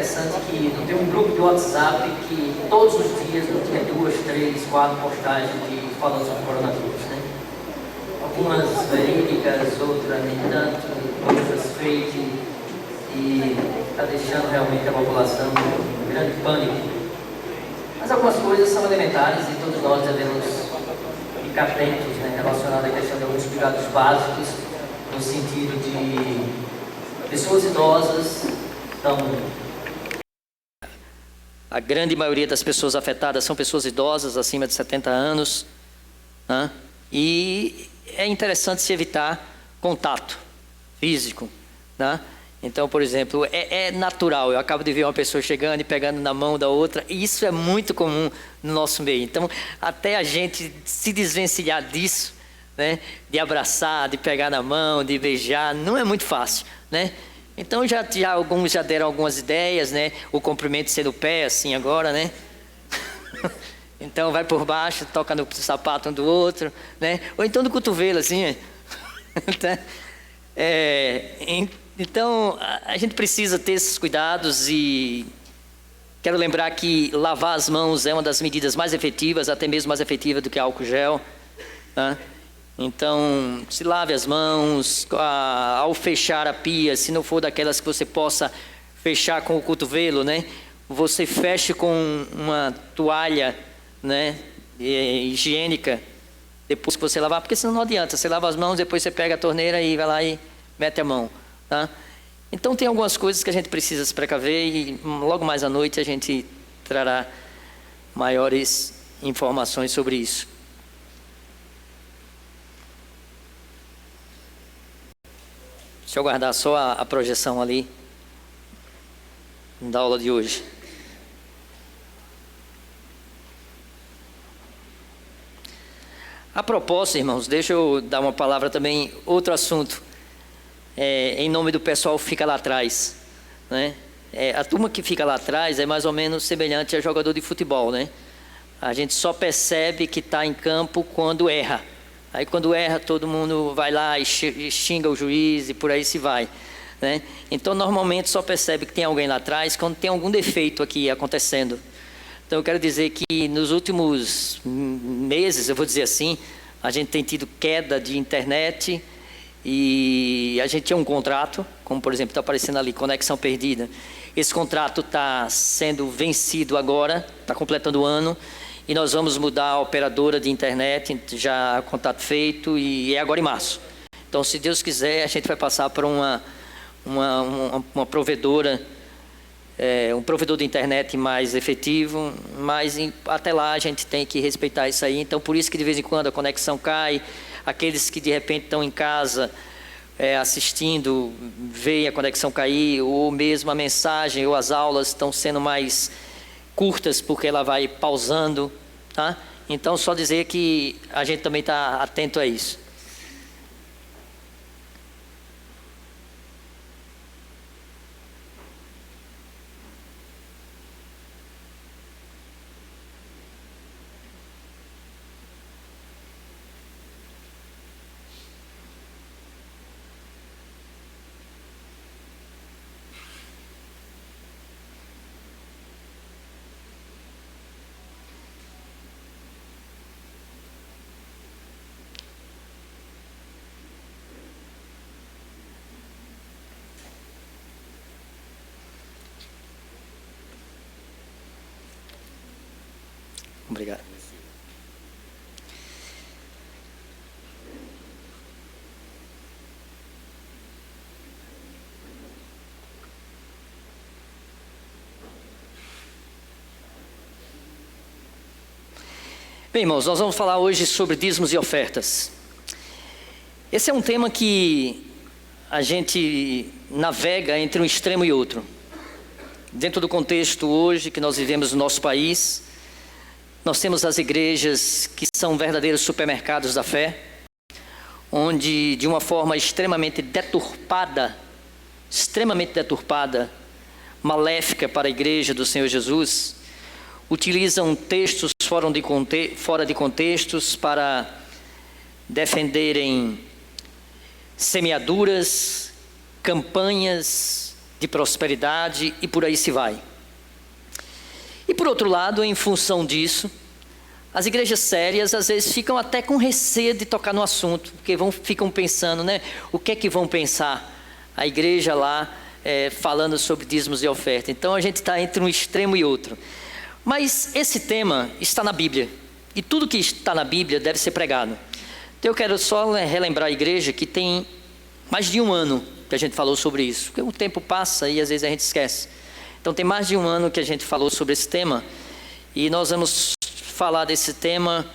interessante que eu tenho um grupo de WhatsApp que todos os dias eu tinha 2, 3, 4 postagens falando sobre o coronavírus, né? Algumas verídicas, outras nem tanto, outras fake, e está deixando realmente a população em grande pânico. Mas algumas coisas são elementares e todos nós devemos ficar atentos, né, relacionado à questão de alguns cuidados básicos, no sentido de pessoas idosas estão... A grande maioria das pessoas afetadas são pessoas idosas, acima de 70 anos, né? E é interessante se evitar contato físico, né? Então, por exemplo, é natural, eu acabo de ver uma pessoa chegando e pegando na mão da outra, e isso é muito comum no nosso meio. Então, até a gente se desvencilhar disso, né, de abraçar, de pegar na mão, de beijar, não é muito fácil, né? Então, alguns já deram algumas ideias, né? O cumprimento ser no pé, assim, agora, né? Então, vai por baixo, toca no sapato um do outro, né? Ou então no cotovelo, assim, Então, a gente precisa ter esses cuidados e quero lembrar que lavar as mãos é uma das medidas mais efetivas, até mesmo mais efetiva do que álcool gel, né? Então, se lave as mãos, ao fechar a pia, se não for daquelas que você possa fechar com o cotovelo, né? Você feche com uma toalha, né, higiênica, depois que você lavar, porque senão não adianta, você lava as mãos, depois você pega a torneira e vai lá e mete a mão, tá? Então tem algumas coisas que a gente precisa se precaver e logo mais à noite a gente trará maiores informações sobre isso. Deixa eu guardar só a projeção ali da aula de hoje. A propósito, irmãos, deixa eu dar uma palavra também, outro assunto, em nome do pessoal que fica lá atrás, né? A turma que fica lá atrás é mais ou menos semelhante a jogador de futebol, né? A gente só percebe que está em campo quando erra. Aí quando erra, todo mundo vai lá e xinga o juiz e por aí se vai, né? Então, normalmente só percebe que tem alguém lá atrás quando tem algum defeito aqui acontecendo. Então, eu quero dizer que nos últimos meses, eu vou dizer assim, a gente tem tido queda de internet e a gente tinha um contrato, como por exemplo está aparecendo ali, conexão perdida. Esse contrato está sendo vencido agora, está completando o ano, e nós vamos mudar a operadora de internet, já contato feito, e é agora em março. Então, se Deus quiser, a gente vai passar para uma provedora, um provedor de internet mais efetivo, mas até lá a gente tem que respeitar isso aí. Então, por isso que de vez em quando a conexão cai, aqueles que de repente estão em casa assistindo, veem a conexão cair, ou mesmo a mensagem ou as aulas estão sendo mais curtas porque ela vai pausando, tá? Então, só dizer que a gente também está atento a isso. Obrigado. Bem, irmãos, nós vamos falar hoje sobre dízimos e ofertas. Esse é um tema que a gente navega entre um extremo e outro. Dentro do contexto hoje que nós vivemos no nosso país, nós temos as igrejas que são verdadeiros supermercados da fé, onde de uma forma extremamente deturpada, maléfica para a igreja do Senhor Jesus, utilizam textos fora de contextos para defenderem semeaduras, campanhas de prosperidade e por aí se vai. E por outro lado, em função disso, as igrejas sérias às vezes ficam até com receio de tocar no assunto, porque ficam pensando, né? O que é que vão pensar a igreja lá falando sobre dízimos e oferta? Então a gente está entre um extremo e outro. Mas esse tema está na Bíblia, e tudo que está na Bíblia deve ser pregado. Então eu quero só relembrar a igreja que tem mais de um ano que a gente falou sobre isso, porque o tempo passa e às vezes a gente esquece. Então tem mais de um ano que a gente falou sobre esse tema, e nós vamos falar desse tema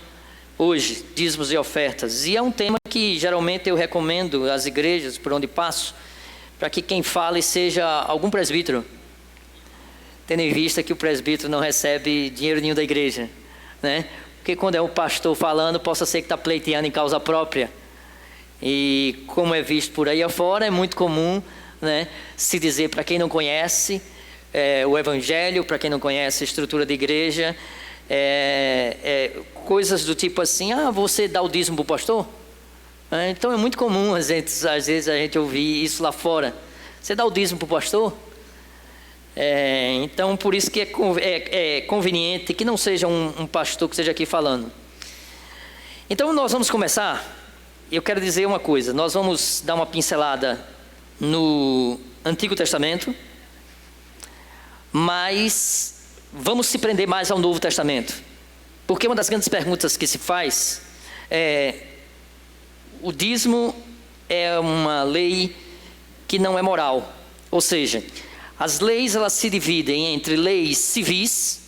hoje, dízimos e ofertas. E é um tema que geralmente eu recomendo às igrejas por onde passo, para que quem fale seja algum presbítero, tendo em vista que o presbítero não recebe dinheiro nenhum da igreja, né? Porque quando é um pastor falando, possa ser que está pleiteando em causa própria. E como é visto por aí afora, é muito comum, né, se dizer para quem não conhece o evangelho, para quem não conhece a estrutura da igreja, coisas do tipo assim: você dá o dízimo para o pastor? Então é muito comum às vezes a gente ouvir isso lá fora. Você dá o dízimo para o pastor? Então por isso que é conveniente que não seja um pastor que esteja aqui falando. Então nós vamos começar. Eu quero dizer uma coisa: nós vamos dar uma pincelada no Antigo Testamento, mas vamos se prender mais ao Novo Testamento, porque uma das grandes perguntas que se faz o dízimo é uma lei que não é moral, ou seja, as leis elas se dividem entre leis civis,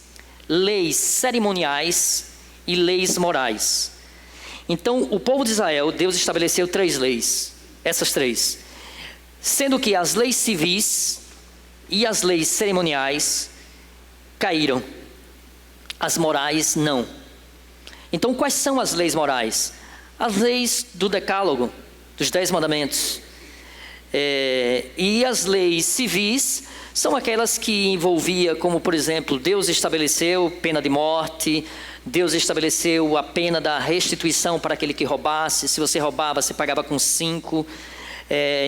leis cerimoniais e leis morais. Então o povo de Israel, Deus estabeleceu 3 leis, essas 3, sendo que as leis civis e as leis cerimoniais caíram, as morais não. Então quais são as leis morais? As leis do decálogo, dos 10 mandamentos. E as leis civis são aquelas que envolvia, como por exemplo, Deus estabeleceu pena de morte, Deus estabeleceu a pena da restituição para aquele que roubasse. Se você roubava, você pagava com 5.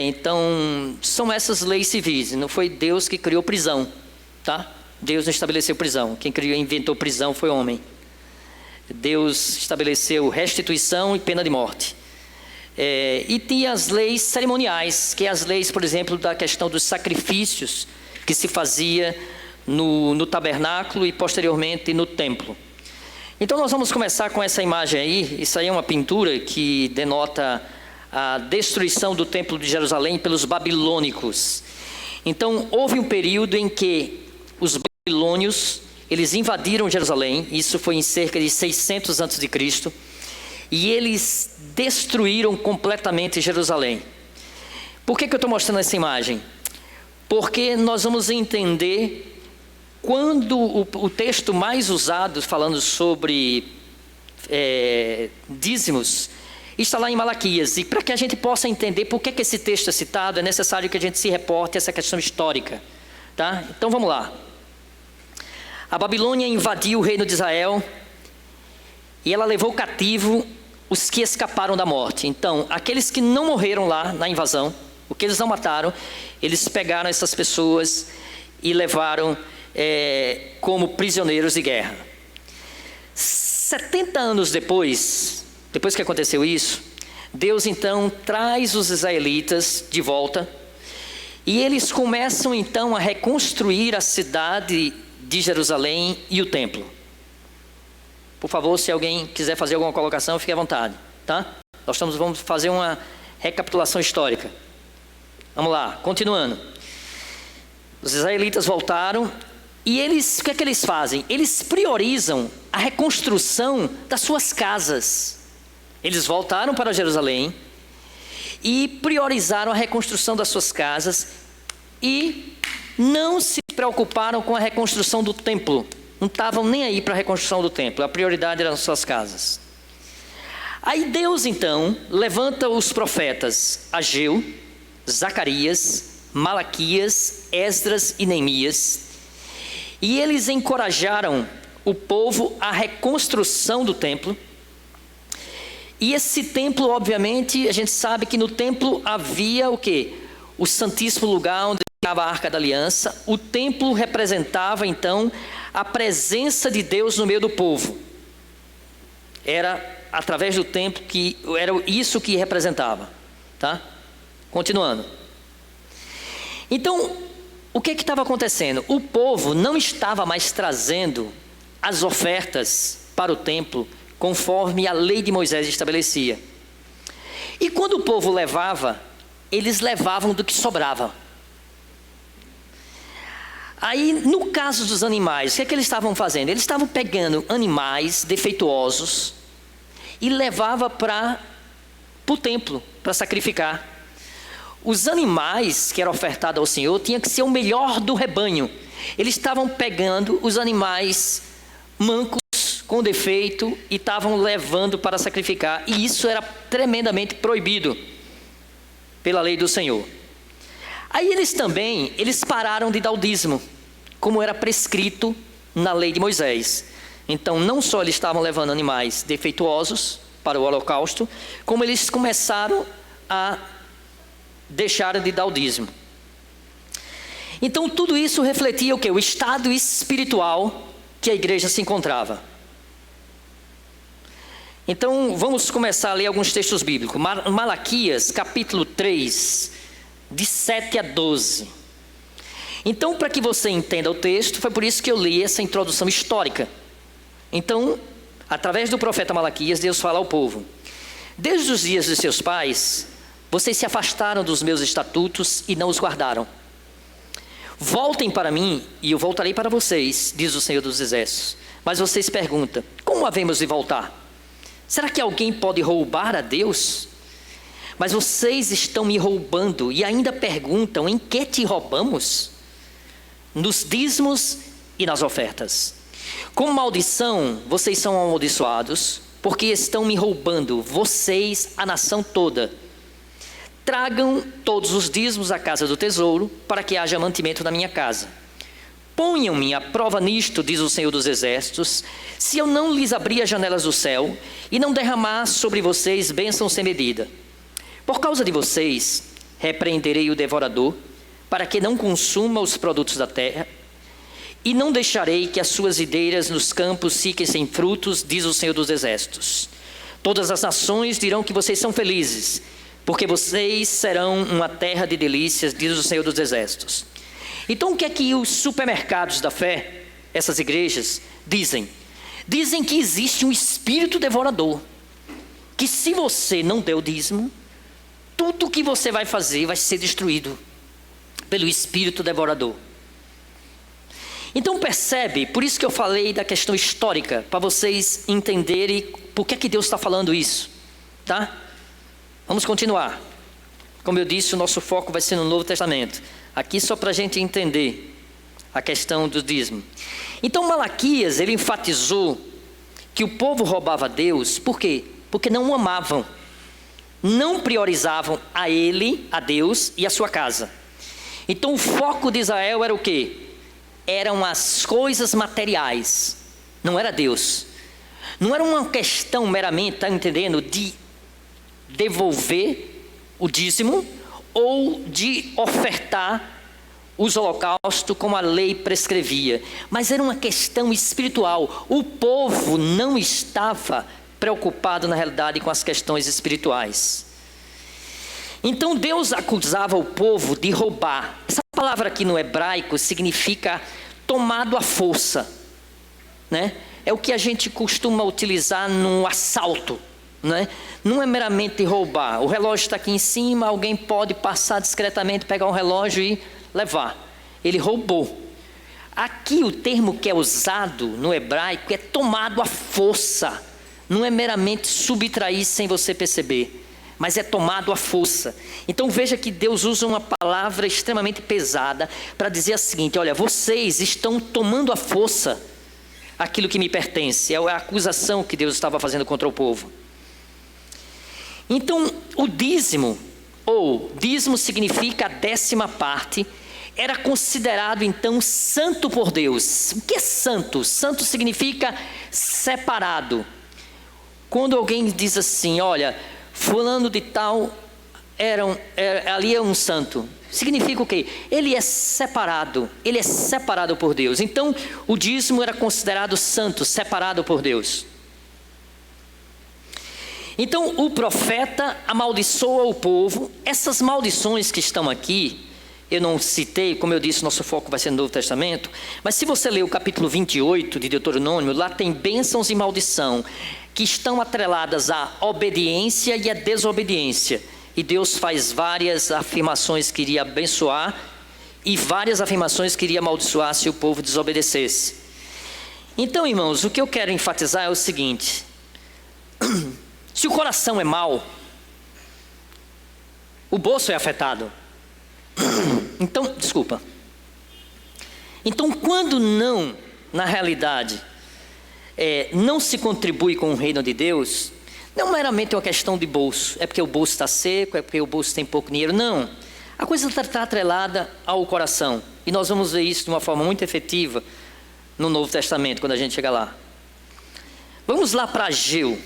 Então são essas leis civis. Não foi Deus que criou prisão, tá? Deus não estabeleceu prisão. Quem inventou prisão foi o homem. Deus estabeleceu restituição e pena de morte. E tinha as leis cerimoniais, que é as leis, por exemplo, da questão dos sacrifícios que se fazia no tabernáculo e posteriormente no templo. Então nós vamos começar com essa imagem aí. Isso aí é uma pintura que denota a destruição do templo de Jerusalém pelos babilônicos. Então houve um período em que os babilônios, eles invadiram Jerusalém. Isso foi em cerca de 600 a.C. E eles destruíram completamente Jerusalém. Por que eu estou mostrando essa imagem? Porque nós vamos entender quando o texto mais usado falando sobre dízimos está lá em Malaquias. E para que a gente possa entender por que esse texto é citado, é necessário que a gente se reporte a essa questão histórica, tá? Então vamos lá. A Babilônia invadiu o reino de Israel e ela levou cativo os que escaparam da morte. Então, aqueles que não morreram lá na invasão, o que eles não mataram, eles pegaram essas pessoas e levaram como prisioneiros de guerra. 70 anos depois que aconteceu isso, Deus então traz os israelitas de volta e eles começam então a reconstruir a cidade de Jerusalém e o templo. Por favor, se alguém quiser fazer alguma colocação, fique à vontade, tá? Vamos fazer uma recapitulação histórica. Vamos lá, continuando. Os israelitas voltaram e o que é que eles fazem? Eles priorizam a reconstrução das suas casas. Eles voltaram para Jerusalém e priorizaram a reconstrução das suas casas e não se preocuparam com a reconstrução do templo. Não estavam nem aí para a reconstrução do templo. A prioridade era as suas casas. Aí Deus então levanta os profetas Ageu, Zacarias, Malaquias, Esdras e Neemias. E eles encorajaram o povo à reconstrução do templo. E esse templo, obviamente, a gente sabe que no templo havia o quê? O santíssimo lugar onde a Arca da Aliança, o templo representava então a presença de Deus no meio do povo. Era através do templo que era isso que representava, tá? Continuando. Então, o que estava acontecendo? O povo não estava mais trazendo as ofertas para o templo conforme a lei de Moisés estabelecia. E quando o povo levava, eles levavam do que sobrava. Aí, no caso dos animais, o que é que eles estavam fazendo? Eles estavam pegando animais defeituosos e levava para o templo, para sacrificar. Os animais que eram ofertados ao Senhor tinham que ser o melhor do rebanho. Eles estavam pegando os animais mancos, com defeito, e estavam levando para sacrificar. E isso era tremendamente proibido pela lei do Senhor. Aí eles pararam de dar o dízimo, como era prescrito na lei de Moisés. Então, não só eles estavam levando animais defeituosos para o holocausto, como eles começaram a deixar de dar o dízimo. Então, tudo isso refletia o quê? O estado espiritual que a igreja se encontrava. Então, vamos começar a ler alguns textos bíblicos. Malaquias, capítulo 3, de 7 a 12. Então, para que você entenda o texto, foi por isso que eu li essa introdução histórica. Então, através do profeta Malaquias, Deus fala ao povo: desde os dias de seus pais, vocês se afastaram dos meus estatutos e não os guardaram. Voltem para mim e eu voltarei para vocês, diz o Senhor dos Exércitos. Mas vocês perguntam: como havemos de voltar? Será que alguém pode roubar a Deus? Mas vocês estão me roubando e ainda perguntam: em que te roubamos? Nos dízimos e nas ofertas. Com maldição, vocês são amaldiçoados, porque estão me roubando, vocês, a nação toda. Tragam todos os dízimos à casa do tesouro, para que haja mantimento na minha casa. Ponham-me à prova nisto, diz o Senhor dos Exércitos, se eu não lhes abrir as janelas do céu e não derramar sobre vocês bênção sem medida. Por causa de vocês, repreenderei o devorador, para que não consuma os produtos da terra, e não deixarei que as suas videiras nos campos fiquem sem frutos, diz o Senhor dos Exércitos. Todas as nações dirão que vocês são felizes, porque vocês serão uma terra de delícias, diz o Senhor dos Exércitos. Então, o que é que os supermercados da fé, essas igrejas, dizem? Dizem que existe um espírito devorador, que se você não der o dízimo, tudo que você vai fazer vai ser destruído pelo espírito devorador. Então percebe, por isso que eu falei da questão histórica, para vocês entenderem por que é que Deus está falando isso, tá? Vamos continuar. Como eu disse, o nosso foco vai ser no Novo Testamento. Aqui só para a gente entender a questão do dízimo. Então Malaquias, ele enfatizou que o povo roubava a Deus, por quê? Porque não o amavam, não priorizavam a ele, a Deus e a sua casa. Então o foco de Israel era o quê? Eram as coisas materiais, não era Deus. Não era uma questão meramente, está entendendo, de devolver o dízimo ou de ofertar os holocaustos como a lei prescrevia, mas era uma questão espiritual. O povo não estava preocupado na realidade com as questões espirituais. Então Deus acusava o povo de roubar. Essa palavra aqui no hebraico significa tomado à força, né? É o que a gente costuma utilizar no assalto, né? Não é meramente roubar. O relógio está aqui em cima, alguém pode passar discretamente, pegar um relógio e levar. Ele roubou. Aqui o termo que é usado no hebraico é tomado à força. Não é meramente subtrair sem você perceber, mas é tomado à força. Então veja que Deus usa uma palavra extremamente pesada para dizer o seguinte: olha, vocês estão tomando à força aquilo que me pertence. É a acusação que Deus estava fazendo contra o povo. Então o dízimo, ou dízimo significa a 10ª parte, era considerado então santo por Deus. O que é santo? Santo significa separado. Quando alguém diz assim, olha, fulano de tal ali é um santo, Significa o quê? Ele é separado por Deus. Então, o dízimo era considerado santo, separado por Deus. Então, o profeta amaldiçoa o povo. Essas maldições que estão aqui, eu não citei, como eu disse, nosso foco vai ser no Novo Testamento, mas se você ler o capítulo 28 de Deuteronômio, lá tem bênçãos e maldição, que estão atreladas à obediência e à desobediência. E Deus faz várias afirmações que iria abençoar e várias afirmações que iria amaldiçoar se o povo desobedecesse. Então, irmãos, o que eu quero enfatizar é o seguinte: se o coração é mau, o bolso é afetado. Então, desculpa. Então, quando não, na realidade, não se contribui com o reino de Deus, não meramente uma questão de bolso, é porque o bolso está seco, é porque o bolso tem pouco dinheiro, não. A coisa está atrelada ao coração. E nós vamos ver isso de uma forma muito efetiva no Novo Testamento, quando a gente chegar lá. Vamos lá para Ageu.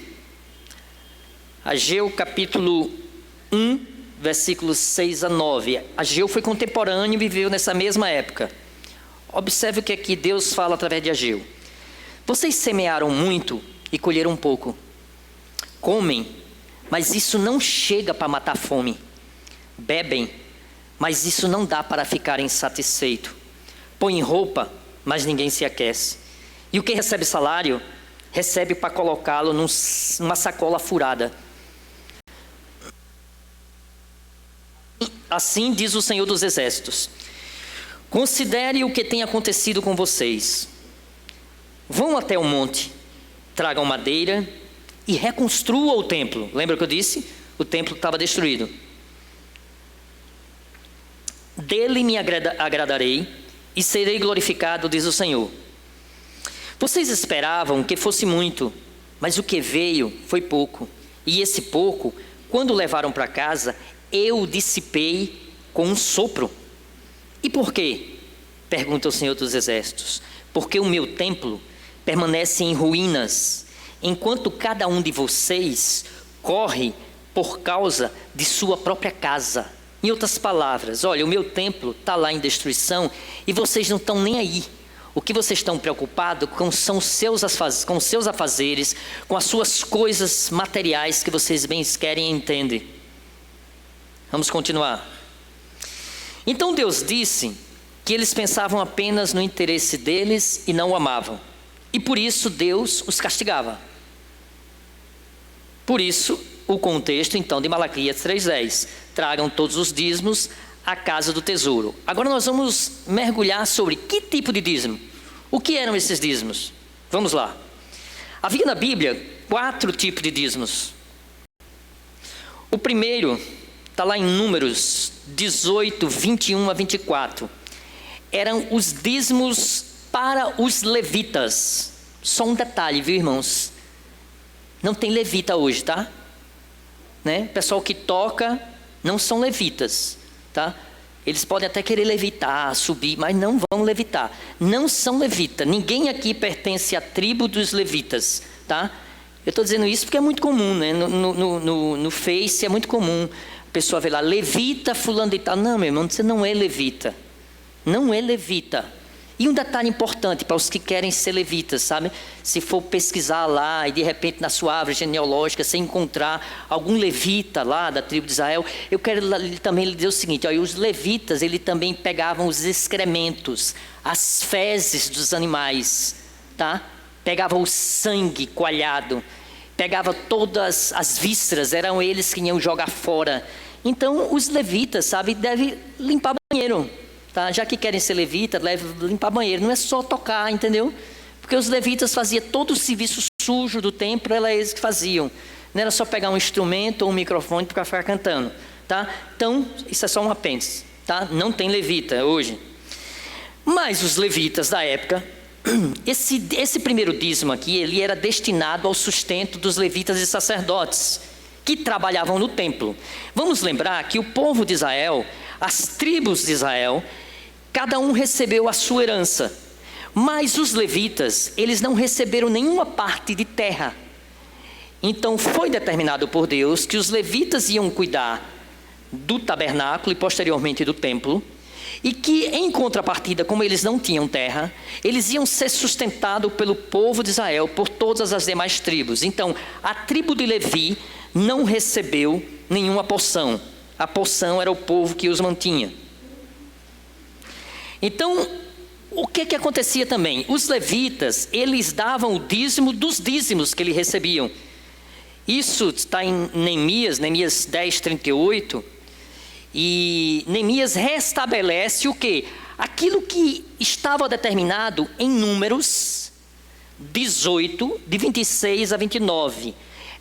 Ageu capítulo 1, versículos 6 a 9. Ageu foi contemporâneo e viveu nessa mesma época. Observe o que é que Deus fala através de Ageu. Vocês semearam muito e colheram pouco. Comem, mas isso não chega para matar a fome. Bebem, mas isso não dá para ficarem satisfeitos. Põem roupa, mas ninguém se aquece. E o que recebe salário, recebe para colocá-lo numa sacola furada. Assim diz o Senhor dos Exércitos: considere o que tem acontecido com vocês. Vão até o monte, tragam madeira e reconstrua o templo. Lembra que eu disse? O templo estava destruído. Dele me agradarei e serei glorificado, diz o Senhor. Vocês esperavam que fosse muito, mas o que veio foi pouco. E esse pouco, quando levaram para casa, eu o dissipei com um sopro. E por quê? Pergunta o Senhor dos Exércitos. Porque o meu templo permanece em ruínas, enquanto cada um de vocês corre por causa de sua própria casa. Em outras palavras, olha, o meu templo está lá em destruição e vocês não estão nem aí. O que vocês estão preocupados são com os seus afazeres, com as suas coisas materiais que vocês bem querem e entendem. Vamos continuar. Então Deus disse que eles pensavam apenas no interesse deles e não o amavam. E por isso Deus os castigava. Por isso, o contexto então de Malaquias 3:10. Tragam todos os dízimos à casa do tesouro. Agora nós vamos mergulhar sobre que tipo de dízimo. O que eram esses dízimos? Vamos lá. Havia na Bíblia 4 tipos de dízimos. O primeiro está lá em Números 18, 21 a 24. Eram os dízimos para os levitas. Só um detalhe, viu, irmãos? Não tem levita hoje, tá? Né? O pessoal que toca não são levitas, tá? Eles podem até querer levitar, subir, mas não vão levitar. Não são levitas. Ninguém aqui pertence à tribo dos levitas, tá? Eu estou dizendo isso porque é muito comum, né? No Face é muito comum. A pessoa vê lá, levita fulano de tal. Não, meu irmão, você não é levita. Não é levita. E um detalhe importante para os que querem ser levitas, sabe? Se for pesquisar lá e de repente na sua árvore genealógica você encontrar algum levita lá da tribo de Israel, eu quero também lhe dizer o seguinte, ó, os levitas, eles também pegavam os excrementos, as fezes dos animais, tá? Pegavam o sangue coalhado, pegavam todas as vísceras, eram eles que iam jogar fora. Então os levitas, sabe, devem limpar banheiro. Tá? Já que querem ser levitas, limpar banheiro. Não é só tocar, entendeu? Porque os levitas faziam todo o serviço sujo do templo, era eles que faziam. Não era só pegar um instrumento ou um microfone para ficar cantando. Tá? Então, isso é só um apêndice. Tá? Não tem levita hoje. Mas os levitas da época, esse primeiro dízimo aqui, ele era destinado ao sustento dos levitas e sacerdotes, que trabalhavam no templo. Vamos lembrar que o povo de Israel, as tribos de Israel, cada um recebeu a sua herança. Mas os levitas, eles não receberam nenhuma parte de terra. Então foi determinado por Deus que os levitas iam cuidar do tabernáculo e posteriormente do templo, e que em contrapartida, como eles não tinham terra, eles iam ser sustentados pelo povo de Israel, por todas as demais tribos. Então, a tribo de Levi não recebeu nenhuma porção. A porção era o povo que os mantinha. Então, o que acontecia também? Os levitas, eles davam o dízimo dos dízimos que eles recebiam. Isso está em Neemias 10, 38. E Neemias restabelece o quê? Aquilo que estava determinado em Números 18, de 26 a 29.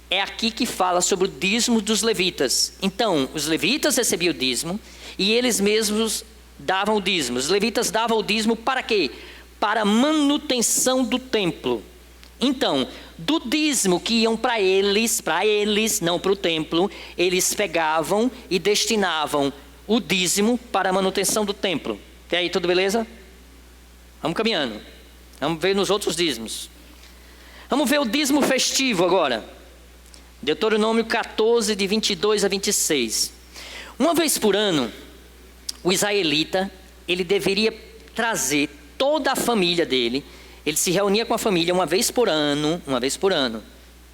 É aqui que fala sobre o dízimo dos levitas. Então, os levitas recebiam o dízimo e eles mesmos davam o dízimo. Os levitas davam o dízimo para quê? Para manutenção do templo. Então, do dízimo que iam para eles, não para o templo, eles pegavam e destinavam o dízimo para a manutenção do templo. E aí, tudo beleza? Vamos caminhando. Vamos ver nos outros dízimos. Vamos ver o dízimo festivo agora. Deuteronômio 14, de 22 a 26. Uma vez por ano, o israelita, ele deveria trazer toda a família dele. Ele se reunia com a família uma vez por ano.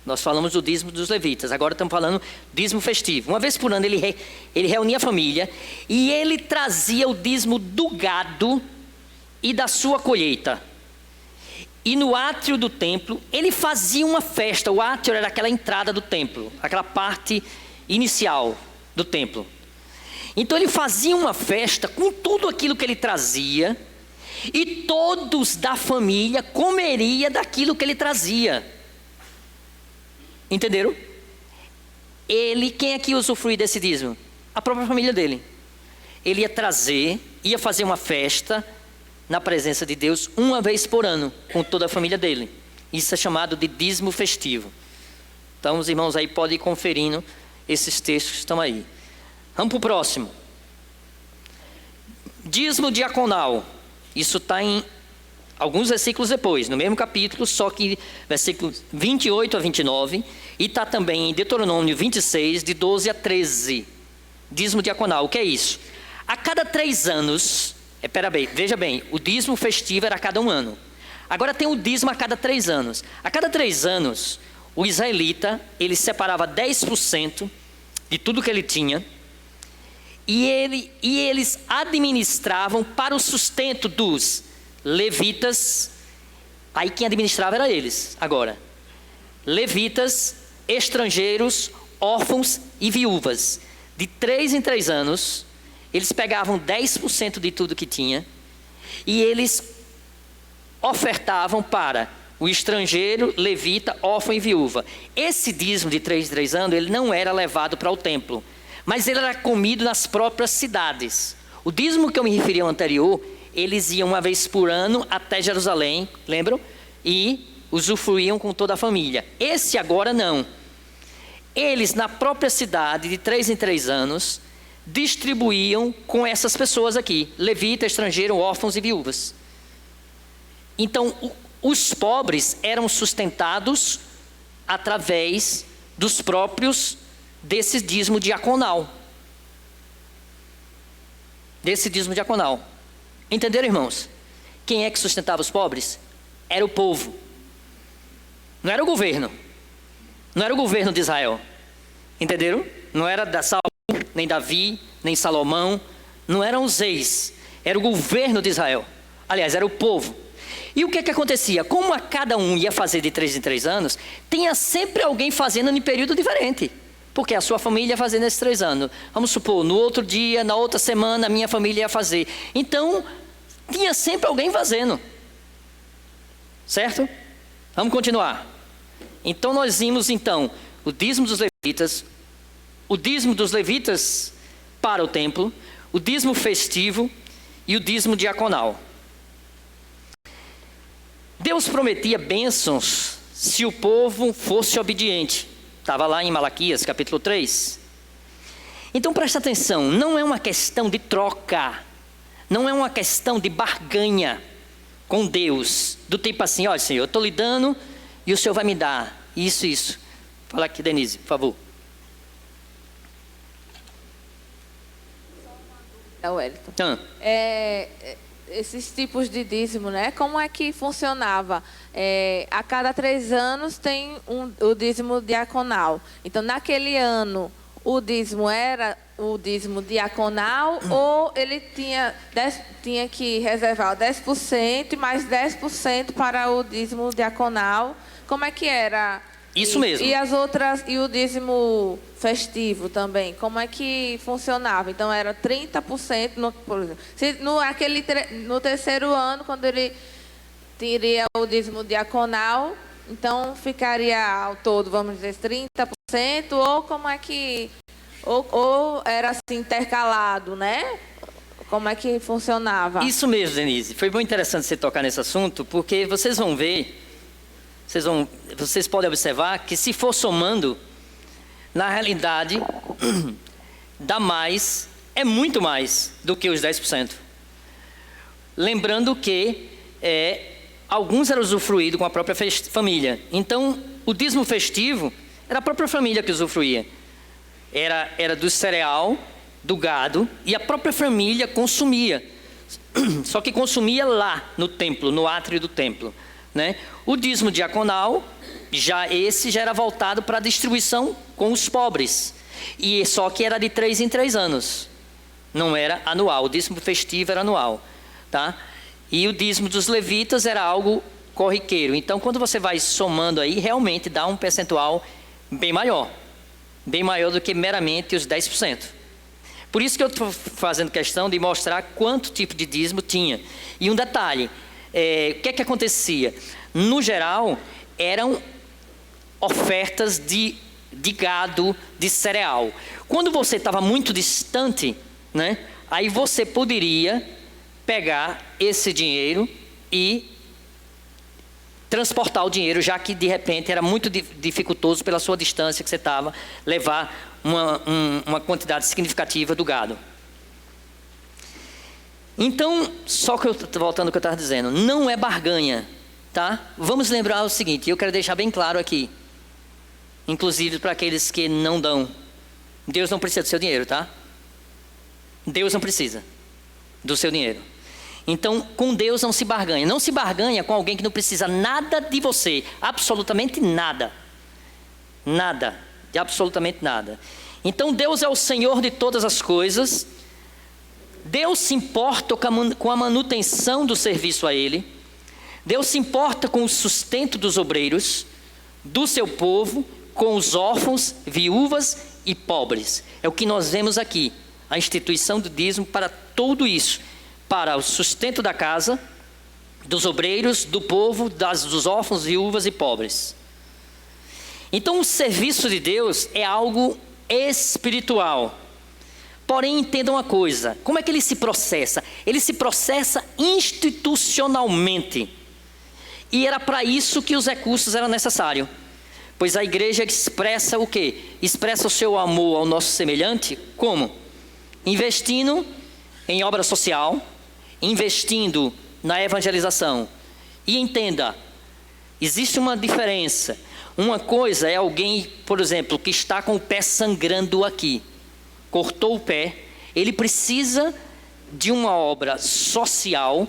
Nós falamos do dízimo dos levitas, agora estamos falando dízimo festivo. Uma vez por ano ele reunia a família e ele trazia o dízimo do gado e da sua colheita. E no átrio do templo, ele fazia uma festa. O átrio era aquela entrada do templo, aquela parte inicial do templo. Então ele fazia uma festa com tudo aquilo que ele trazia, e todos da família comeriam daquilo que ele trazia. Entenderam? Quem é que usufrui desse dízimo? A própria família dele. Ele ia trazer, ia fazer uma festa na presença de Deus uma vez por ano, com toda a família dele. Isso é chamado de dízimo festivo. Então os irmãos aí podem ir conferindo esses textos que estão aí. Vamos para o próximo. Dízimo diaconal. Isso está em alguns versículos depois, no mesmo capítulo, só que versículos 28 a 29, e está também em Deuteronômio 26, de 12 a 13. Dízimo diaconal, o que é isso? A cada 3 anos, veja bem, o dízimo festivo era a cada 1 ano. Agora tem o dízimo a cada 3 anos. A cada 3 anos, o israelita, ele separava 10% de tudo que ele tinha, e eles administravam para o sustento dos levitas. Aí quem administrava era eles. Agora, levitas, estrangeiros, órfãos e viúvas. De 3 em 3 anos, eles pegavam 10% de tudo que tinha e eles ofertavam para o estrangeiro, levita, órfão e viúva. Esse dízimo de 3 em 3 anos, ele não era levado para o templo, mas ele era comido nas próprias cidades. O dízimo que eu me referi ao anterior, eles iam uma vez por ano até Jerusalém, lembram? E usufruíam com toda a família. Esse agora não. Eles na própria cidade, de 3 em 3 anos, distribuíam com essas pessoas aqui. Levita, estrangeiro, órfãos e viúvas. Então, os pobres eram sustentados através dos próprios desse dízimo diaconal. Entenderam, irmãos? Quem é que sustentava os pobres? Era o povo. Não era o governo. Não era o governo de Israel. Entenderam? Não era da Saul, nem Davi, nem Salomão. Não eram os reis. Era o governo de Israel. Aliás, era o povo. E o que acontecia? Como a cada um ia fazer de 3 em 3 anos, tinha sempre alguém fazendo em período diferente. Porque a sua família ia fazer nesses 3 anos. Vamos supor, no outro dia, na outra semana, a minha família ia fazer. Então, tinha sempre alguém fazendo. Certo? Vamos continuar. Então, nós vimos, o dízimo dos levitas, o dízimo dos levitas para o templo, o dízimo festivo e o dízimo diaconal. Deus prometia bênçãos se o povo fosse obediente. Estava lá em Malaquias, capítulo 3. Então presta atenção, não é uma questão de troca, não é uma questão de barganha com Deus, do tipo assim, olha Senhor, eu estou lhe dando e o Senhor vai me dar isso. Fala aqui, Denise, por favor. Wellington. Esses tipos de dízimo, né? Como é que funcionava? A cada 3 anos tem o dízimo diaconal. Então, naquele ano, o dízimo era o dízimo diaconal ou ele tinha que reservar 10% e mais 10% para o dízimo diaconal? Como é que era? Isso mesmo. E as outras, e o dízimo festivo também, como é que funcionava? Então era 30%, por exemplo. Se no terceiro ano, quando ele teria o dízimo diaconal, então ficaria ao todo, vamos dizer, 30%, ou como é que ou era assim intercalado, né? Como é que funcionava? Isso mesmo, Denise. Foi muito interessante você tocar nesse assunto, porque vocês vão ver, vocês podem observar que se for somando, na realidade, dá mais, é muito mais do que os 10%. Lembrando que alguns eram usufruídos com a própria família. Então, o dízimo festivo era a própria família que usufruía. Era do cereal, do gado, e a própria família consumia. Só que consumia lá no templo, no átrio do templo, né? O dízimo diaconal, já era voltado para a distribuição com os pobres. E só que era de 3 em 3 anos. Não era anual. O dízimo festivo era anual, tá? E o dízimo dos levitas era algo corriqueiro. Então, quando você vai somando aí, realmente dá um percentual bem maior do que meramente os 10%. Por isso que eu estou fazendo questão de mostrar quanto tipo de dízimo tinha. E um detalhe, o que acontecia? No geral, eram ofertas de gado, de cereal. Quando você estava muito distante, né, aí você poderia pegar esse dinheiro e transportar o dinheiro, já que de repente era muito dificultoso pela sua distância que você estava, levar uma quantidade significativa do gado. Então, só que voltando ao que eu estava dizendo, não é barganha, tá? Vamos lembrar o seguinte, eu quero deixar bem claro aqui, inclusive para aqueles que não dão, Deus não precisa do seu dinheiro, tá? Deus não precisa do seu dinheiro. Então, com Deus não se barganha. Não se barganha com alguém que não precisa nada de você. Absolutamente nada. Nada. De absolutamente nada. Então, Deus é o Senhor de todas as coisas. Deus se importa com a manutenção do serviço a Ele. Deus se importa com o sustento dos obreiros, do seu povo, com os órfãos, viúvas e pobres. É o que nós vemos aqui. A instituição do dízimo para tudo isso. Para o sustento da casa, dos obreiros, do povo, dos órfãos, viúvas e pobres. Então, o serviço de Deus é algo espiritual. Porém, entenda uma coisa, como é que ele se processa? Ele se processa institucionalmente. E era para isso que os recursos eram necessários. Pois a igreja expressa o quê? Expressa o seu amor ao nosso semelhante, como? Investindo em obra social, investindo na evangelização. E entenda, existe uma diferença. Uma coisa é alguém, por exemplo, que está com o pé sangrando aqui, cortou o pé, ele precisa de uma obra social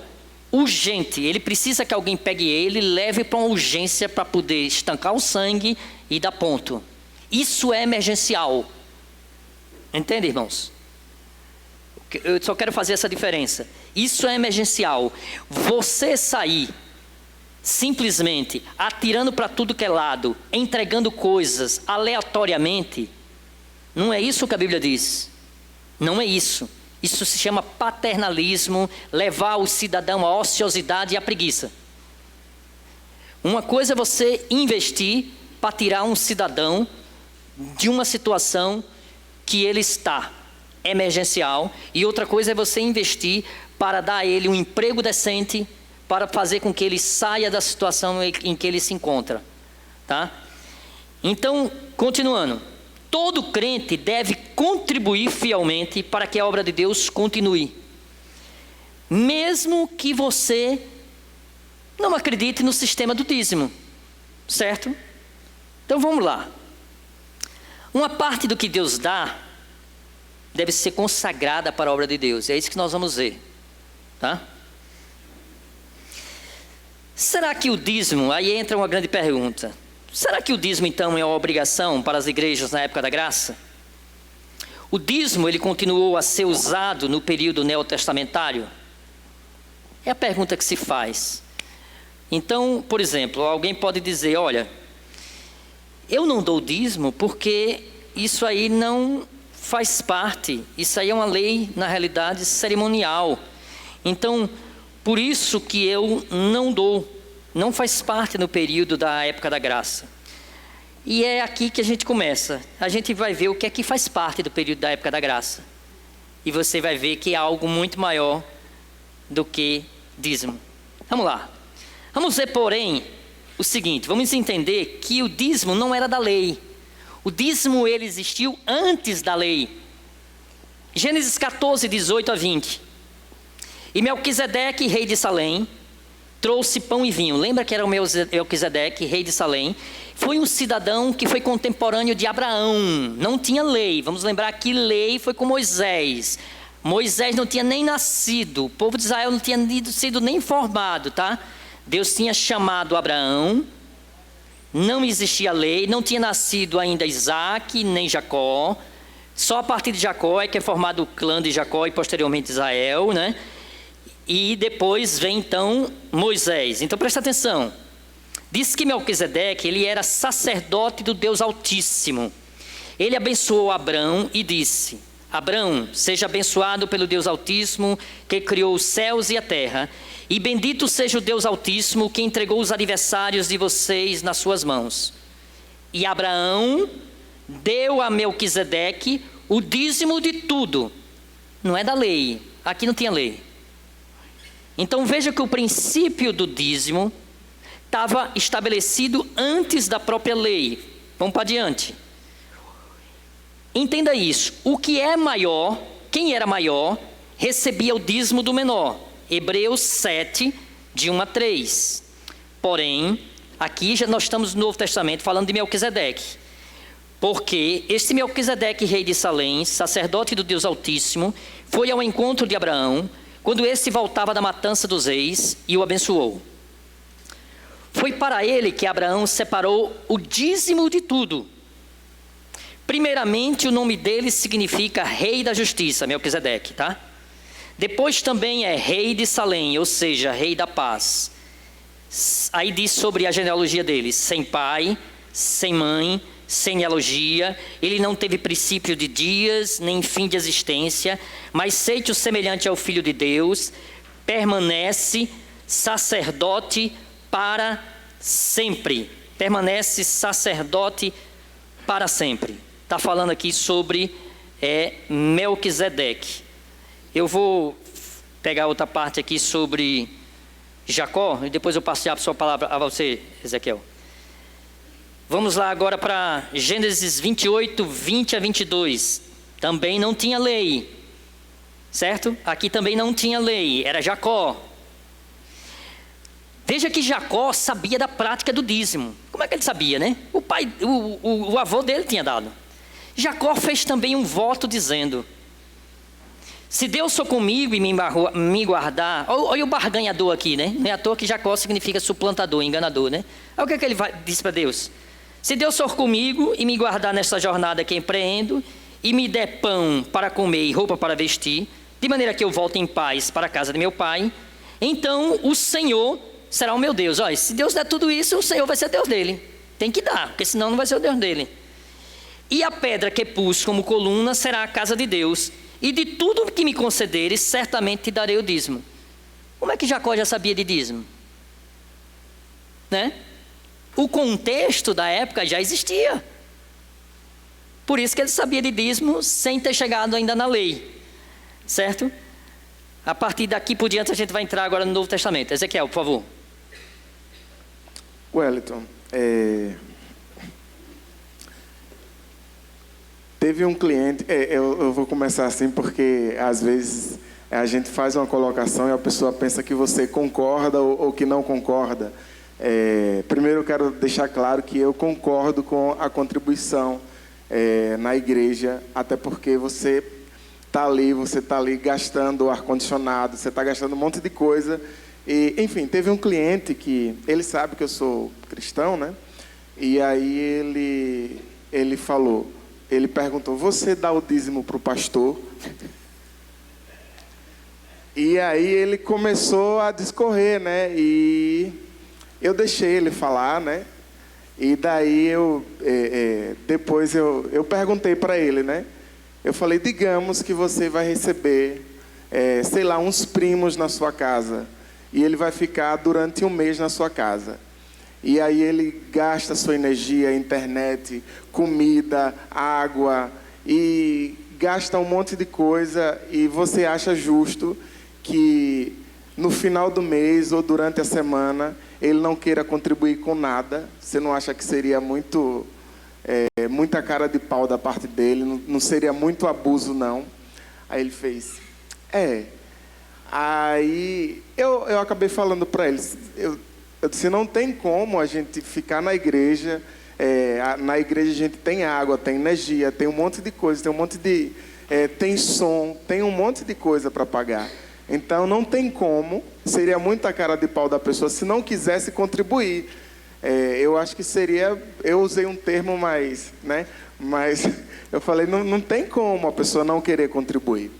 urgente, ele precisa que alguém pegue ele e leve para uma urgência para poder estancar o sangue e dar ponto. Isso é emergencial. Entende, irmãos? Eu só quero fazer essa diferença. Isso é emergencial. Você sair simplesmente atirando para tudo que é lado, entregando coisas aleatoriamente, não é isso que a Bíblia diz. Não é isso. Isso se chama paternalismo, levar o cidadão à ociosidade e à preguiça. Uma coisa é você investir para tirar um cidadão de uma situação que ele está emergencial, e outra coisa é você investir para dar a ele um emprego decente, para fazer com que ele saia da situação em que ele se encontra, tá? Então, continuando, todo crente deve contribuir fielmente para que a obra de Deus continue, mesmo que você não acredite no sistema do dízimo, certo? Então vamos lá. Uma parte do que Deus dá deve ser consagrada para a obra de Deus. É isso que nós vamos ver, tá? Será que o dízimo, aí entra uma grande pergunta, será que o dízimo então é uma obrigação para as igrejas na época da graça? O dízimo, ele continuou a ser usado no período neotestamentário? É a pergunta que se faz. Então, por exemplo, alguém pode dizer, olha, eu não dou dízimo porque isso aí não faz parte, isso aí é uma lei, na realidade, cerimonial. Então, por isso que eu não dou, não faz parte no período da época da graça. E é aqui que a gente começa. A gente vai ver o que é que faz parte do período da época da graça. E você vai ver que é algo muito maior do que dízimo. Vamos lá. Vamos ver, porém, o seguinte. Vamos entender que o dízimo não era da lei. O dízimo, ele existiu antes da lei. Gênesis 14, 18 a 20. E Melquisedeque, rei de Salém, trouxe pão e vinho. Lembra que era o Melquisedeque, rei de Salém? Foi um cidadão que foi contemporâneo de Abraão. Não tinha lei. Vamos lembrar que lei foi com Moisés. Moisés não tinha nem nascido. O povo de Israel não tinha sido nem formado, tá? Deus tinha chamado Abraão. Não existia lei. Não tinha nascido ainda Isaac, nem Jacó. Só a partir de Jacó é que é formado o clã de Jacó e posteriormente Israel, né? E depois vem então Moisés. Então presta atenção. Diz que Melquisedeque, ele era sacerdote do Deus Altíssimo. Ele abençoou Abrão e disse: Abrão, seja abençoado pelo Deus Altíssimo, que criou os céus e a terra. E bendito seja o Deus Altíssimo, que entregou os adversários de vocês nas suas mãos. E Abraão deu a Melquisedeque o dízimo de tudo. Não é da lei. Aqui não tinha lei. Então veja que o princípio do dízimo estava estabelecido antes da própria lei. Vamos para adiante. Entenda isso. O que é maior, quem era maior, recebia o dízimo do menor. Hebreus 7, de 1 a 3. Porém, aqui já nós estamos no Novo Testamento falando de Melquisedeque. Porque este Melquisedeque, rei de Salém, sacerdote do Deus Altíssimo, foi ao encontro de Abraão, quando esse voltava da matança dos reis, e o abençoou. Foi para ele que Abraão separou o dízimo de tudo. Primeiramente, o nome dele significa rei da justiça, Melquisedeque, tá? Depois também é rei de Salém, ou seja, rei da paz. Aí diz sobre a genealogia dele: sem pai, sem mãe, sem genealogia, ele não teve princípio de dias, nem fim de existência, mas seito semelhante ao Filho de Deus, permanece sacerdote para sempre. Permanece sacerdote para sempre. Está falando aqui sobre Melquisedeque. Eu vou pegar outra parte aqui sobre Jacó, e depois eu passo a sua palavra a você, Ezequiel. Vamos lá agora para Gênesis 28, 20 a 22. Também não tinha lei, certo? Aqui também não tinha lei, era Jacó. Veja que Jacó sabia da prática do dízimo. Como é que ele sabia, né? O avô dele tinha dado. Jacó fez também um voto dizendo: se Deus for comigo e me guardar... Olha o barganhador aqui, né? Não é à toa que Jacó significa suplantador, enganador, né? Olha o que é que ele disse para Deus: se Deus for comigo e me guardar nesta jornada que empreendo, e me der pão para comer e roupa para vestir, de maneira que eu volte em paz para a casa de meu pai, então o Senhor será o meu Deus. Olha, se Deus der tudo isso, o Senhor vai ser Deus dele. Tem que dar, porque senão não vai ser o Deus dele. E a pedra que pus como coluna será a casa de Deus, e de tudo que me concederes, certamente te darei o dízimo. Como é que Jacó já sabia de dízimo? Né? O contexto da época já existia. Por isso que ele sabia de dízimo sem ter chegado ainda na lei. Certo? A partir daqui por diante a gente vai entrar agora no Novo Testamento. Ezequiel, por favor. Wellington, teve um cliente, eu vou começar assim porque às vezes a gente faz uma colocação e a pessoa pensa que você concorda ou que não concorda. Primeiro eu quero deixar claro que eu concordo com a contribuição na igreja, até porque você você está ali gastando o ar-condicionado, você está gastando um monte de coisa. E, enfim, teve um cliente que, ele sabe que eu sou cristão, né? E aí ele falou, ele perguntou, você dá o dízimo para o pastor? E aí ele começou a discorrer, né? E eu deixei ele falar, né? E daí depois eu perguntei para ele, né? Eu falei, digamos que você vai receber, sei lá, uns primos na sua casa. E ele vai ficar durante um mês na sua casa. E aí ele gasta sua energia, internet, comida, água, e gasta um monte de coisa, e você acha justo que no final do mês ou durante a semana ele não queira contribuir com nada? Você não acha que seria muita cara de pau da parte dele? Não seria muito abuso, não? Aí ele fez, Aí eu acabei falando para eles, eu disse, não tem como a gente ficar na igreja, na igreja a gente tem água, tem energia, tem um monte de coisa, tem som, tem um monte de coisa para pagar. Então não tem como, seria muita cara de pau da pessoa se não quisesse contribuir. Eu acho que seria, eu usei um termo mais, né? Mas eu falei, não tem como a pessoa não querer contribuir.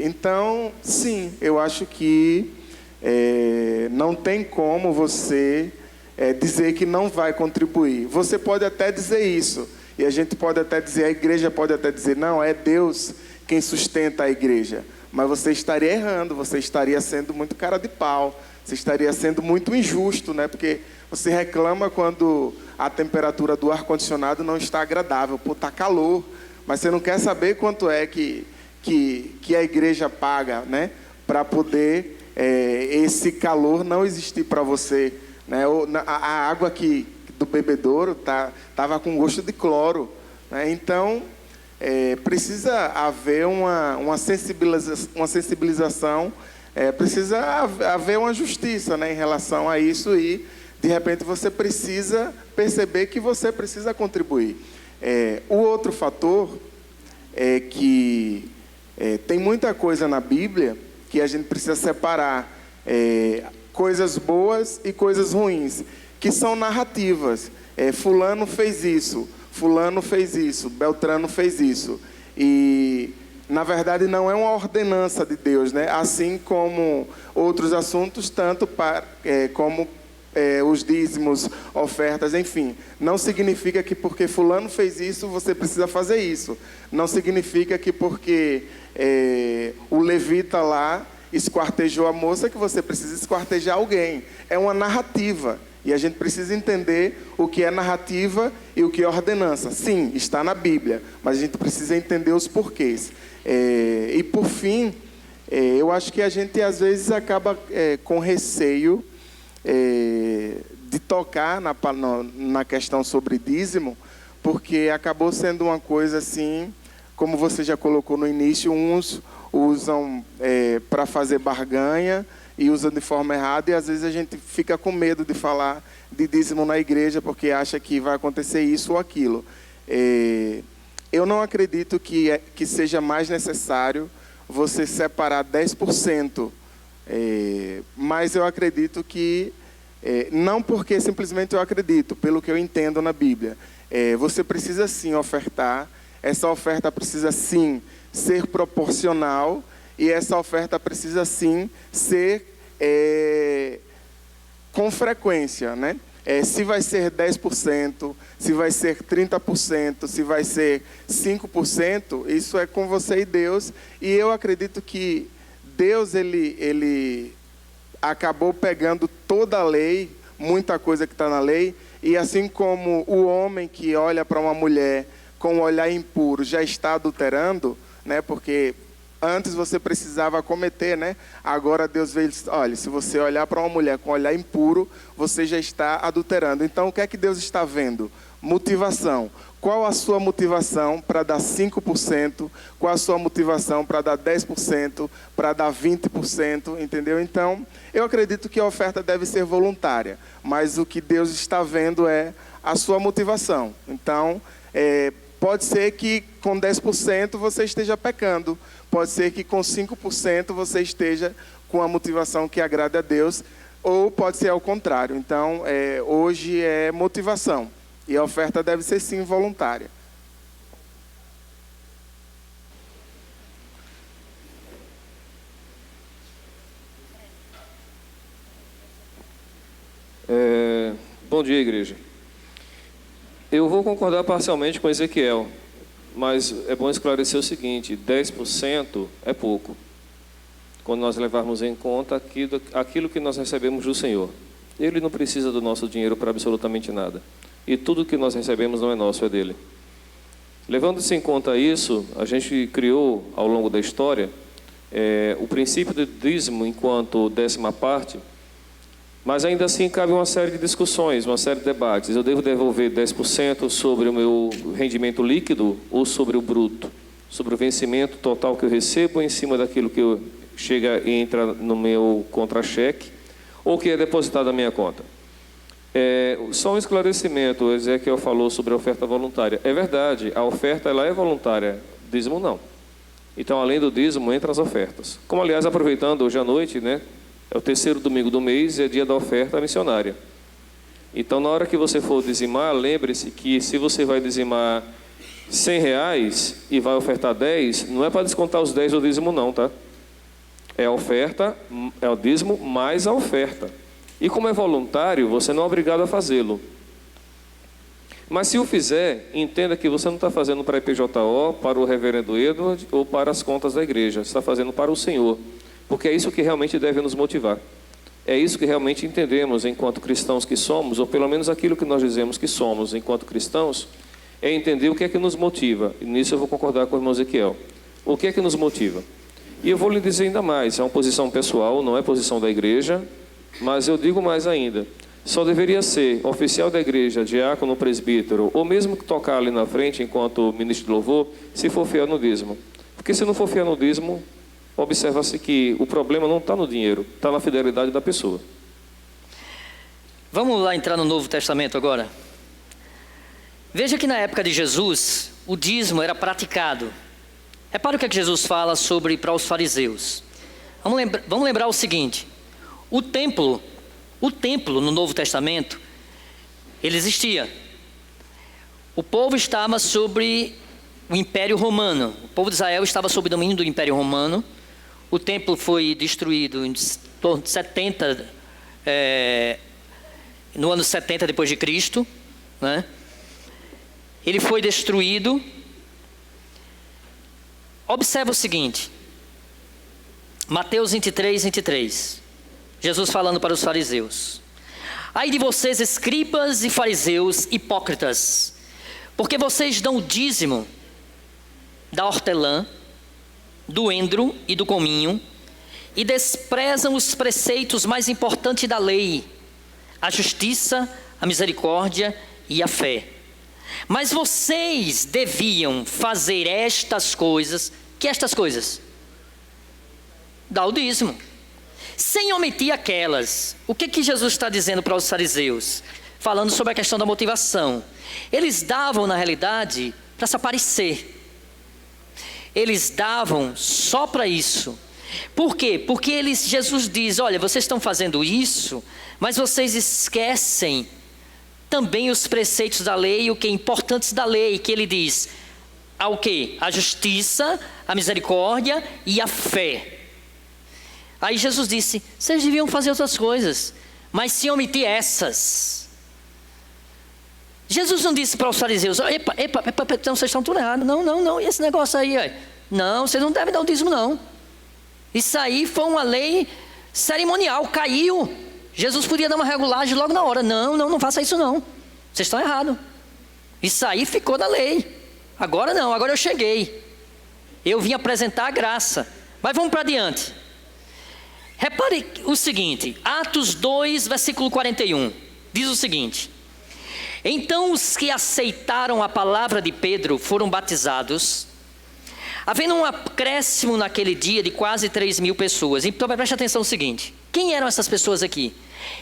Então, sim, eu acho que não tem como você dizer que não vai contribuir. Você pode até dizer isso, e a gente pode até dizer, a igreja pode até dizer, não, é Deus quem sustenta a igreja. Mas você estaria errando, você estaria sendo muito cara de pau, você estaria sendo muito injusto, né? Porque você reclama quando a temperatura do ar-condicionado não está agradável, está calor, mas você não quer saber quanto é que a igreja paga, né, para poder esse calor não existir para você, né? A água do bebedouro estava com gosto de cloro, né? Então precisa haver uma sensibilização, precisa haver uma justiça, né, em relação a isso, e de repente você precisa perceber que você precisa contribuir. O outro fator é que tem muita coisa na Bíblia que a gente precisa separar, coisas boas e coisas ruins, que são narrativas. Fulano fez isso, Beltrano fez isso. E, na verdade, não é uma ordenança de Deus, né? Assim como outros assuntos, tanto como os dízimos, ofertas, enfim. Não significa que porque fulano fez isso, você precisa fazer isso. Não significa que porque o levita lá esquartejou a moça, que você precisa esquartejar alguém. É uma narrativa. E a gente precisa entender o que é narrativa e o que é ordenança. Sim, está na Bíblia, mas a gente precisa entender os porquês. E, por fim, eu acho que a gente, às vezes, acaba com receio de tocar na questão sobre dízimo, porque acabou sendo uma coisa assim, como você já colocou no início, uns usam para fazer barganha e usam de forma errada, e às vezes a gente fica com medo de falar de dízimo na igreja, porque acha que vai acontecer isso ou aquilo. Eu não acredito que seja mais necessário você separar 10%, mas eu acredito que, não porque simplesmente eu acredito, pelo que eu entendo na Bíblia, você precisa sim ofertar, essa oferta precisa sim ser proporcional, e essa oferta precisa sim ser com frequência, né? Se vai ser 10%, se vai ser 30%, se vai ser 5%, isso é com você e Deus. E eu acredito que Deus ele acabou pegando toda a lei, muita coisa que está na lei, e assim como o homem que olha para uma mulher com um olhar impuro já está adulterando, né? Porque antes você precisava cometer, né? Agora Deus veio e disse, olha, se você olhar para uma mulher com um olhar impuro, você já está adulterando. Então, o que é que Deus está vendo? Motivação. Qual a sua motivação para dar 5%? Qual a sua motivação para dar 10%? Para dar 20%? Entendeu? Então, eu acredito que a oferta deve ser voluntária. Mas o que Deus está vendo é a sua motivação. Então, Pode ser que com 10% você esteja pecando. Pode ser que com 5% você esteja com a motivação que agrada a Deus. Ou pode ser ao contrário. Então, hoje é motivação. E a oferta deve ser sim voluntária. Bom dia, igreja. Eu vou concordar parcialmente com Ezequiel, mas é bom esclarecer o seguinte: 10% é pouco, quando nós levarmos em conta aquilo que nós recebemos do Senhor. Ele não precisa do nosso dinheiro para absolutamente nada. E tudo que nós recebemos não é nosso, é dele. Levando-se em conta isso, a gente criou, ao longo da história, o princípio do dízimo enquanto 10ª parte, mas ainda assim cabe uma série de discussões, uma série de debates. Eu devo devolver 10% sobre o meu rendimento líquido ou sobre o bruto? Sobre o vencimento total que eu recebo em cima daquilo que chega e entra no meu contra-cheque ou que é depositado na minha conta? Só um esclarecimento, o Ezequiel falou sobre a oferta voluntária. É verdade, a oferta ela é voluntária, dízimo não. Então, além do dízimo, entra as ofertas. Como, aliás, aproveitando hoje à noite, né? É o 3º domingo do mês e é dia da oferta missionária. Então, na hora que você for dizimar, lembre-se que se você vai dizimar R$100 e vai ofertar 10, não é para descontar os 10 do dízimo não, tá? É a oferta, é o dízimo mais a oferta. E como é voluntário, você não é obrigado a fazê-lo. Mas se o fizer, entenda que você não está fazendo para a IPJO, para o reverendo Edward ou para as contas da igreja. Você está fazendo para o Senhor. Porque é isso que realmente deve nos motivar. É isso que realmente entendemos enquanto cristãos que somos, ou pelo menos aquilo que nós dizemos que somos enquanto cristãos, é entender o que é que nos motiva. E nisso eu vou concordar com o irmão Ezequiel. O que é que nos motiva? E eu vou lhe dizer ainda mais, é uma posição pessoal, não é posição da igreja, mas eu digo mais ainda. Só deveria ser oficial da igreja, diácono, presbítero, ou mesmo que tocar ali na frente enquanto ministro de louvor, se for fiel no dízimo. Porque se não for fiel no dízimo, observa-se que o problema não está no dinheiro, está na fidelidade da pessoa. Vamos lá entrar no Novo Testamento agora. Veja que na época de Jesus, o dízimo era praticado. Repara o que é que Jesus fala sobre para os fariseus. Vamos lembrar o seguinte: o templo no Novo Testamento, ele existia. O povo estava sobre o Império Romano. O povo de Israel estava sob o domínio do Império Romano. O templo foi destruído em torno de 70, no ano 70 depois de Cristo, né? Ele foi destruído. Observa o seguinte, Mateus 23. Jesus falando para os fariseus: ai de vocês, escribas e fariseus hipócritas, porque vocês dão o dízimo da hortelã, do endro e do cominho, e desprezam os preceitos mais importantes da lei, a justiça, a misericórdia e a fé. Mas vocês deviam fazer estas coisas. Que estas coisas? Dar o dízimo, sem omitir aquelas. O que Jesus está dizendo para os fariseus? Falando sobre a questão da motivação. Eles davam, na realidade, para se aparecer. Eles davam só para isso. Por quê? Porque Jesus diz: olha, vocês estão fazendo isso, mas vocês esquecem também os preceitos da lei, o que é importantes da lei, que ele diz: ao quê? A justiça, a misericórdia e a fé. Aí Jesus disse: vocês deviam fazer outras coisas, mas se omitir essas. Jesus não disse para os fariseus: epa, então vocês estão tudo errado. Não, e esse negócio aí? Não, vocês não devem dar o dízimo não. Isso aí foi uma lei cerimonial, caiu. Jesus podia dar uma regulagem logo na hora. Não faça isso não. Vocês estão errados. Isso aí ficou na lei. Agora não, agora eu cheguei. Eu vim apresentar a graça. Mas vamos para adiante. Repare o seguinte, Atos 2, versículo 41. Diz o seguinte: então os que aceitaram a palavra de Pedro foram batizados, havendo um acréscimo naquele dia de quase 3.000 pessoas. Então preste atenção no seguinte: quem eram essas pessoas aqui?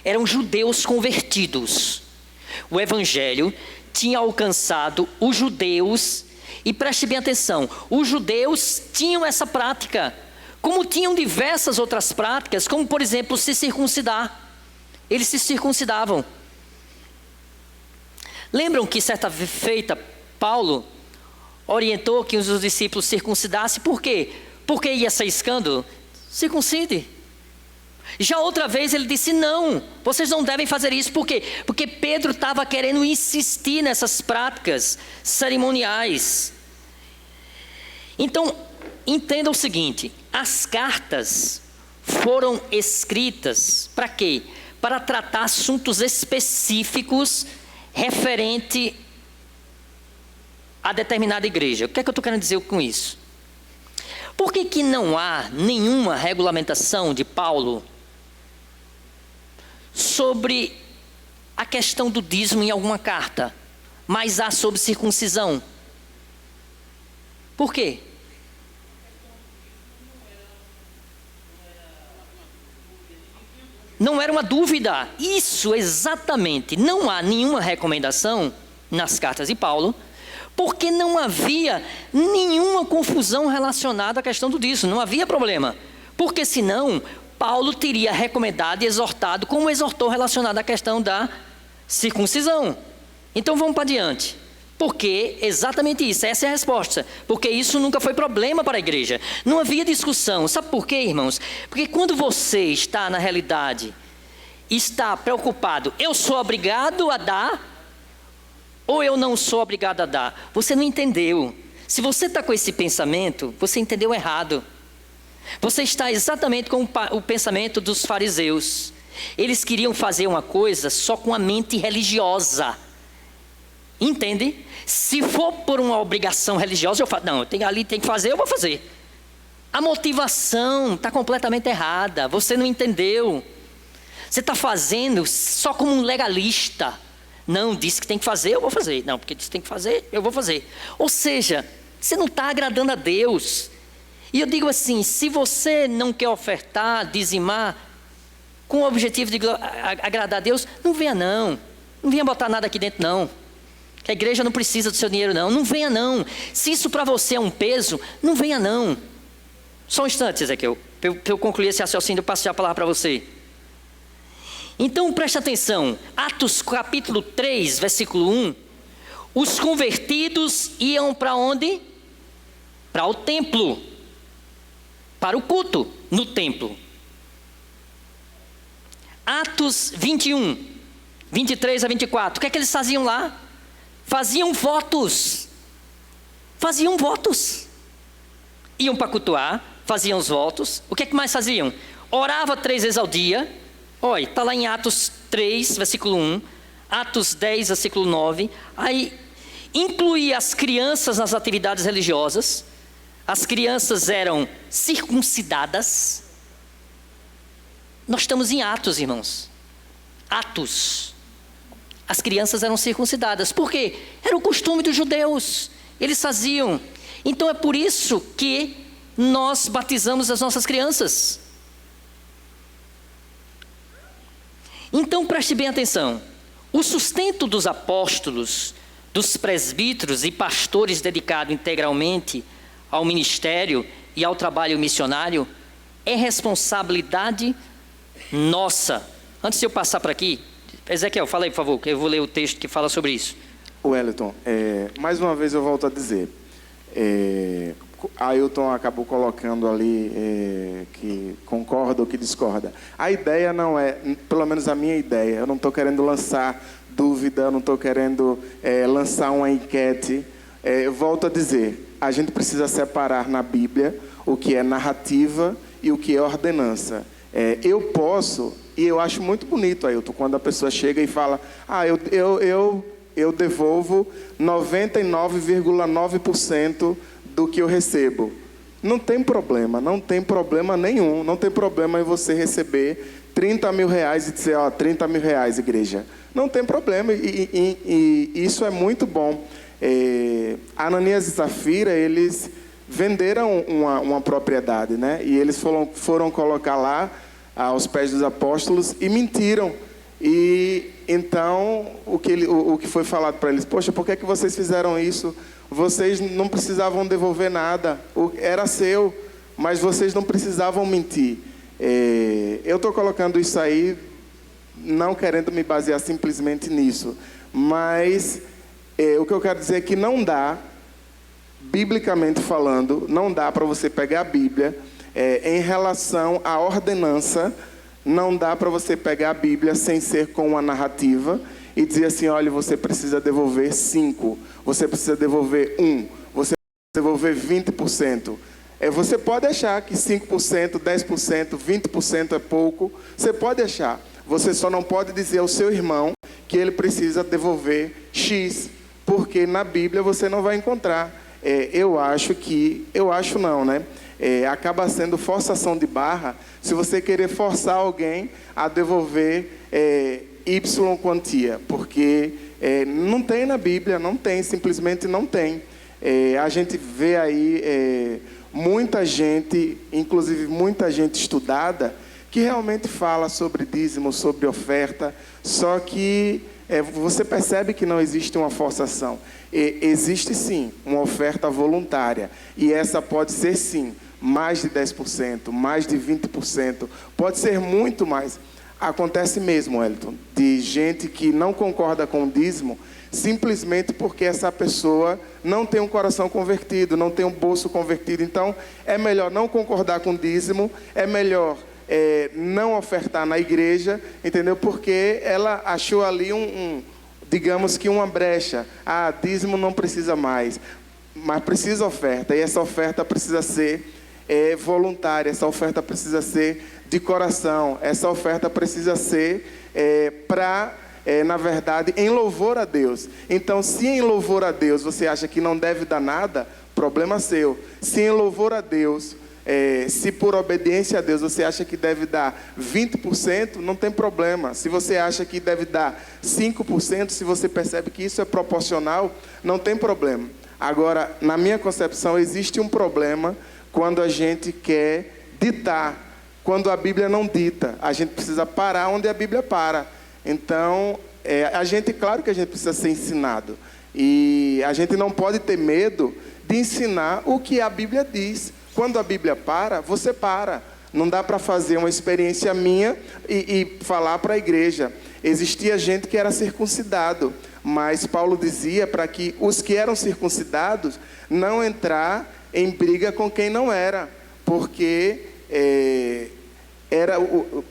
Eram judeus convertidos. O evangelho tinha alcançado os judeus E preste bem atenção, os judeus tinham essa prática, como tinham diversas outras práticas, como por exemplo se circuncidar. Eles se circuncidavam. Lembram que certa feita Paulo orientou que os discípulos circuncidassem? Por quê? Porque ia ser escândalo? Circuncide. Já outra vez ele disse, não, vocês não devem fazer isso. Por quê? Porque Pedro estava querendo insistir nessas práticas cerimoniais. Então, entenda o seguinte, as cartas foram escritas para quê? Para tratar assuntos específicos referente a determinada igreja. O que é que eu estou querendo dizer com isso? Por que não há nenhuma regulamentação de Paulo sobre a questão do dízimo em alguma carta, mas há sobre circuncisão? Por quê? Não era uma dúvida. Isso, exatamente. Não há nenhuma recomendação nas cartas de Paulo, porque não havia nenhuma confusão relacionada à questão do dízimo. Não havia problema. Porque senão, Paulo teria recomendado e exortado, como exortou relacionado à questão da circuncisão. Então vamos para diante. Porque exatamente isso, essa é a resposta. Porque isso nunca foi problema para a igreja. Não havia discussão. Sabe por quê, irmãos? Porque quando você está na realidade, está preocupado, eu sou obrigado a dar, ou eu não sou obrigado a dar? Você não entendeu. Se você está com esse pensamento, você entendeu errado. Você está exatamente com o pensamento dos fariseus. Eles queriam fazer uma coisa só com a mente religiosa. Entende? Se for por uma obrigação religiosa, eu falo, não, ali tem que fazer, eu vou fazer. A motivação está completamente errada. Você não entendeu. Você está fazendo só como um legalista. Não, disse que tem que fazer, eu vou fazer. Não, porque disse que tem que fazer, eu vou fazer. Ou seja, você não está agradando a Deus. E eu digo assim, se você não quer ofertar, dizimar, com o objetivo de agradar a Deus, não venha não. Não venha botar nada aqui dentro não. Que a igreja não precisa do seu dinheiro não. Não venha não. Se isso para você é um peso, não venha não. Só um instante, Ezequiel, para eu concluir esse raciocínio, eu passo já a palavra para você. Então preste atenção, Atos capítulo 3, versículo 1, os convertidos iam para onde? Para o templo, para o culto no templo. Atos 21, 23 a 24, o que é que eles faziam lá? Faziam votos, iam para cultuar, faziam os votos, o que é que mais faziam? Orava 3 vezes ao dia. Olha, está lá em Atos 3, versículo 1, Atos 10, versículo 9, aí incluía as crianças nas atividades religiosas, as crianças eram circuncidadas. Nós estamos em Atos, irmãos, Atos, as crianças eram circuncidadas, por quê? Era o costume dos judeus, eles faziam, então é por isso que nós batizamos as nossas crianças. Então preste bem atenção, o sustento dos apóstolos, dos presbíteros e pastores dedicados integralmente ao ministério e ao trabalho missionário é responsabilidade nossa. Antes de eu passar para aqui, Ezequiel, fala aí por favor, que eu vou ler o texto que fala sobre isso. Wellington, mais uma vez eu volto a dizer, Ailton acabou colocando ali que concorda ou que discorda. A ideia não é, pelo menos a minha ideia, eu não estou querendo lançar dúvida, eu não estou querendo lançar uma enquete. Eu volto a dizer, a gente precisa separar na Bíblia o que é narrativa e o que é ordenança. Eu posso, e eu acho muito bonito, Ailton, quando a pessoa chega e fala, eu devolvo 99,9% do que eu recebo. Não tem problema nenhum. Não tem problema em você receber 30 mil reais e dizer, 30 mil reais, igreja. Não tem problema, e isso é muito bom. Ananias e Safira, eles venderam uma propriedade, né? E eles foram colocar lá aos pés dos apóstolos e mentiram. E então o que foi falado para eles: poxa, por que vocês fizeram isso? Vocês não precisavam devolver nada, era seu, mas vocês não precisavam mentir. Eu estou colocando isso aí não querendo me basear simplesmente nisso, mas o que eu quero dizer é que não dá, biblicamente falando, não dá para você pegar a Bíblia em relação à ordenança. Não dá para você pegar a Bíblia sem ser com uma narrativa e dizer assim: olha, você precisa devolver 5, você precisa devolver 1, você precisa devolver 20%. Você pode achar que 5%, 10%, 20% é pouco, você pode achar. Você só não pode dizer ao seu irmão que ele precisa devolver X, porque na Bíblia você não vai encontrar. Eu acho não, né? Acaba sendo forçação de barra se você querer forçar alguém a devolver Y quantia, porque não tem na Bíblia, não tem, simplesmente não tem. A gente vê aí muita gente, inclusive muita gente estudada, que realmente fala sobre dízimo, sobre oferta, só que você percebe que não existe uma forçação. Existe sim uma oferta voluntária, e essa pode ser sim mais de 10%, mais de 20%, pode ser muito mais. Acontece mesmo, Wellington, de gente que não concorda com o dízimo, simplesmente porque essa pessoa não tem um coração convertido, não tem um bolso convertido. Então, é melhor não concordar com o dízimo, é melhor não ofertar na igreja, entendeu? Porque ela achou ali digamos que uma brecha. Dízimo não precisa mais, mas precisa oferta, e essa oferta precisa ser voluntária, essa oferta precisa ser de coração, essa oferta precisa ser na verdade, em louvor a Deus. Então, se em louvor a Deus você acha que não deve dar nada, problema seu. Se em louvor a Deus, se por obediência a Deus você acha que deve dar 20%, não tem problema. Se você acha que deve dar 5%, se você percebe que isso é proporcional, não tem problema. Agora, na minha concepção, existe um problema quando a gente quer ditar, quando a Bíblia não dita. A gente precisa parar onde a Bíblia para. Então, claro que a gente precisa ser ensinado. E a gente não pode ter medo de ensinar o que a Bíblia diz. Quando a Bíblia para, você para. Não dá para fazer uma experiência minha e falar para a igreja. Existia gente que era circuncidado, mas Paulo dizia para que os que eram circuncidados não entrar em briga com quem não era, porque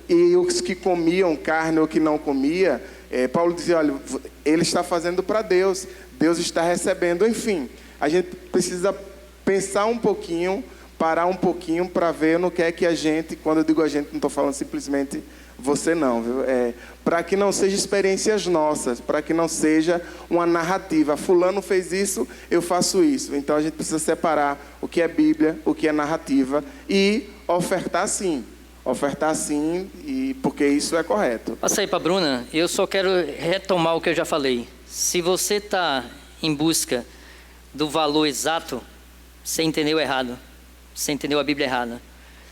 e os que comiam carne ou que não comia, Paulo dizia: olha, ele está fazendo para Deus, Deus está recebendo. Enfim, a gente precisa pensar um pouquinho, parar um pouquinho para ver no que é que a gente, quando eu digo a gente, não estou falando simplesmente você não, viu? Para que não seja experiências nossas, para que não seja uma narrativa. Fulano fez isso, eu faço isso. Então a gente precisa separar o que é Bíblia, o que é narrativa, e ofertar sim, e porque isso é correto. Passa aí para a Bruna. Eu só quero retomar o que eu já falei. Se você está em busca do valor exato, você entendeu errado, você entendeu a Bíblia errada.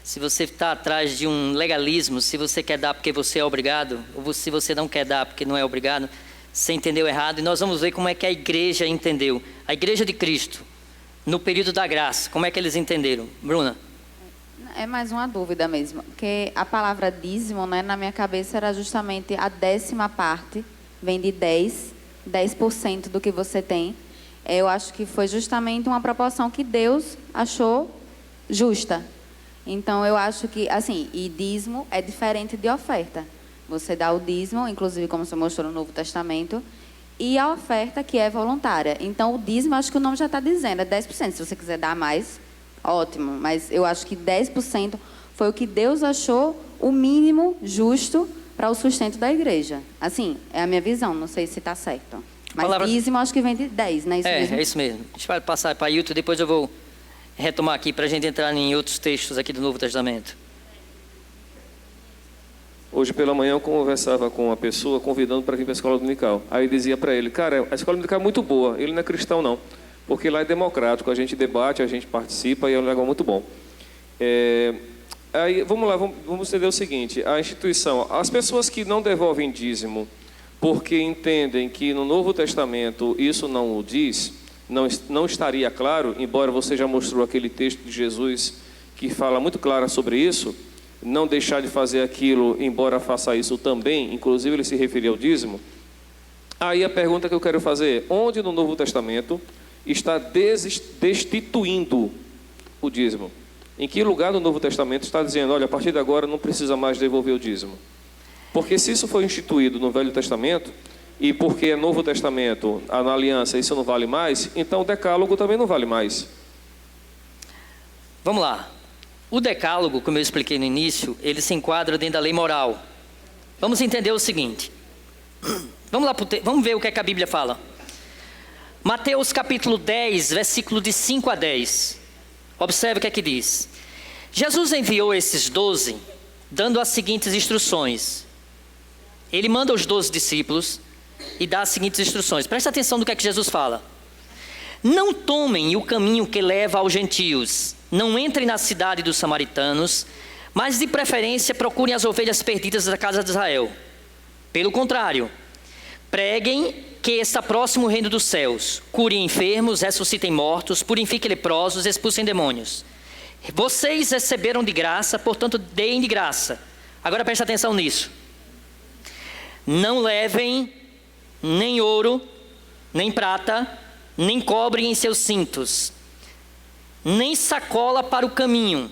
Se você está atrás de um legalismo, se você quer dar porque você é obrigado, ou se você não quer dar porque não é obrigado, você entendeu errado. E nós vamos ver como é que a igreja entendeu. A igreja de Cristo, no período da graça, como é que eles entenderam? Bruna? É mais uma dúvida mesmo, porque a palavra dízimo, né, na minha cabeça era justamente a 10ª parte, vem de 10% do que você tem. Eu acho que foi justamente uma proporção que Deus achou justa. Então, eu acho que, assim, e dízimo é diferente de oferta. Você dá o dízimo, inclusive como você mostrou no Novo Testamento, e a oferta que é voluntária. Então, o dízimo, acho que o nome já está dizendo, é 10%. Se você quiser dar mais, ótimo. Mas eu acho que 10% foi o que Deus achou o mínimo justo para o sustento da igreja. Assim, é a minha visão, não sei se está certo. Mas dízimo, acho que vem de 10, né? É isso mesmo. A gente vai passar para Ailton, depois eu vou retomar aqui para a gente entrar em outros textos aqui do Novo Testamento. Hoje pela manhã eu conversava com uma pessoa convidando para vir para a escola dominical. Aí eu dizia para ele: cara, a escola dominical é muito boa. Ele não é cristão não, porque lá é democrático, a gente debate, a gente participa e é um negócio muito bom. Aí, vamos lá, vamos entender o seguinte. A instituição, as pessoas que não devolvem dízimo porque entendem que no Novo Testamento isso não o diz, não estaria claro, embora você já mostrou aquele texto de Jesus que fala muito claro sobre isso, não deixar de fazer aquilo, embora faça isso também, inclusive ele se referia ao dízimo. Aí a pergunta que eu quero fazer é, onde no Novo Testamento está destituindo o dízimo? Em que lugar no Novo Testamento está dizendo, olha, a partir de agora não precisa mais devolver o dízimo? Porque se isso foi instituído no Velho Testamento, e porque é Novo Testamento, na aliança, isso não vale mais, então o decálogo também não vale mais. Vamos lá. O decálogo, como eu expliquei no início, ele se enquadra dentro da lei moral. Vamos entender o seguinte. Vamos ver o que é que a Bíblia fala. Mateus capítulo 10, versículo de 5 a 10. Observe o que é que diz. Jesus enviou esses 12, dando as seguintes instruções. Ele manda os 12 discípulos e dá as seguintes instruções. Presta atenção no que é que Jesus fala. Não tomem o caminho que leva aos gentios. Não entrem na cidade dos samaritanos, mas de preferência procurem as ovelhas perdidas da casa de Israel. Pelo contrário, preguem que está próximo o reino dos céus. Curem enfermos, ressuscitem mortos, purifiquem leprosos, expulsem demônios. Vocês receberam de graça, portanto deem de graça. Agora presta atenção nisso. Não levem nem ouro, nem prata, nem cobre em seus cintos, nem sacola para o caminho,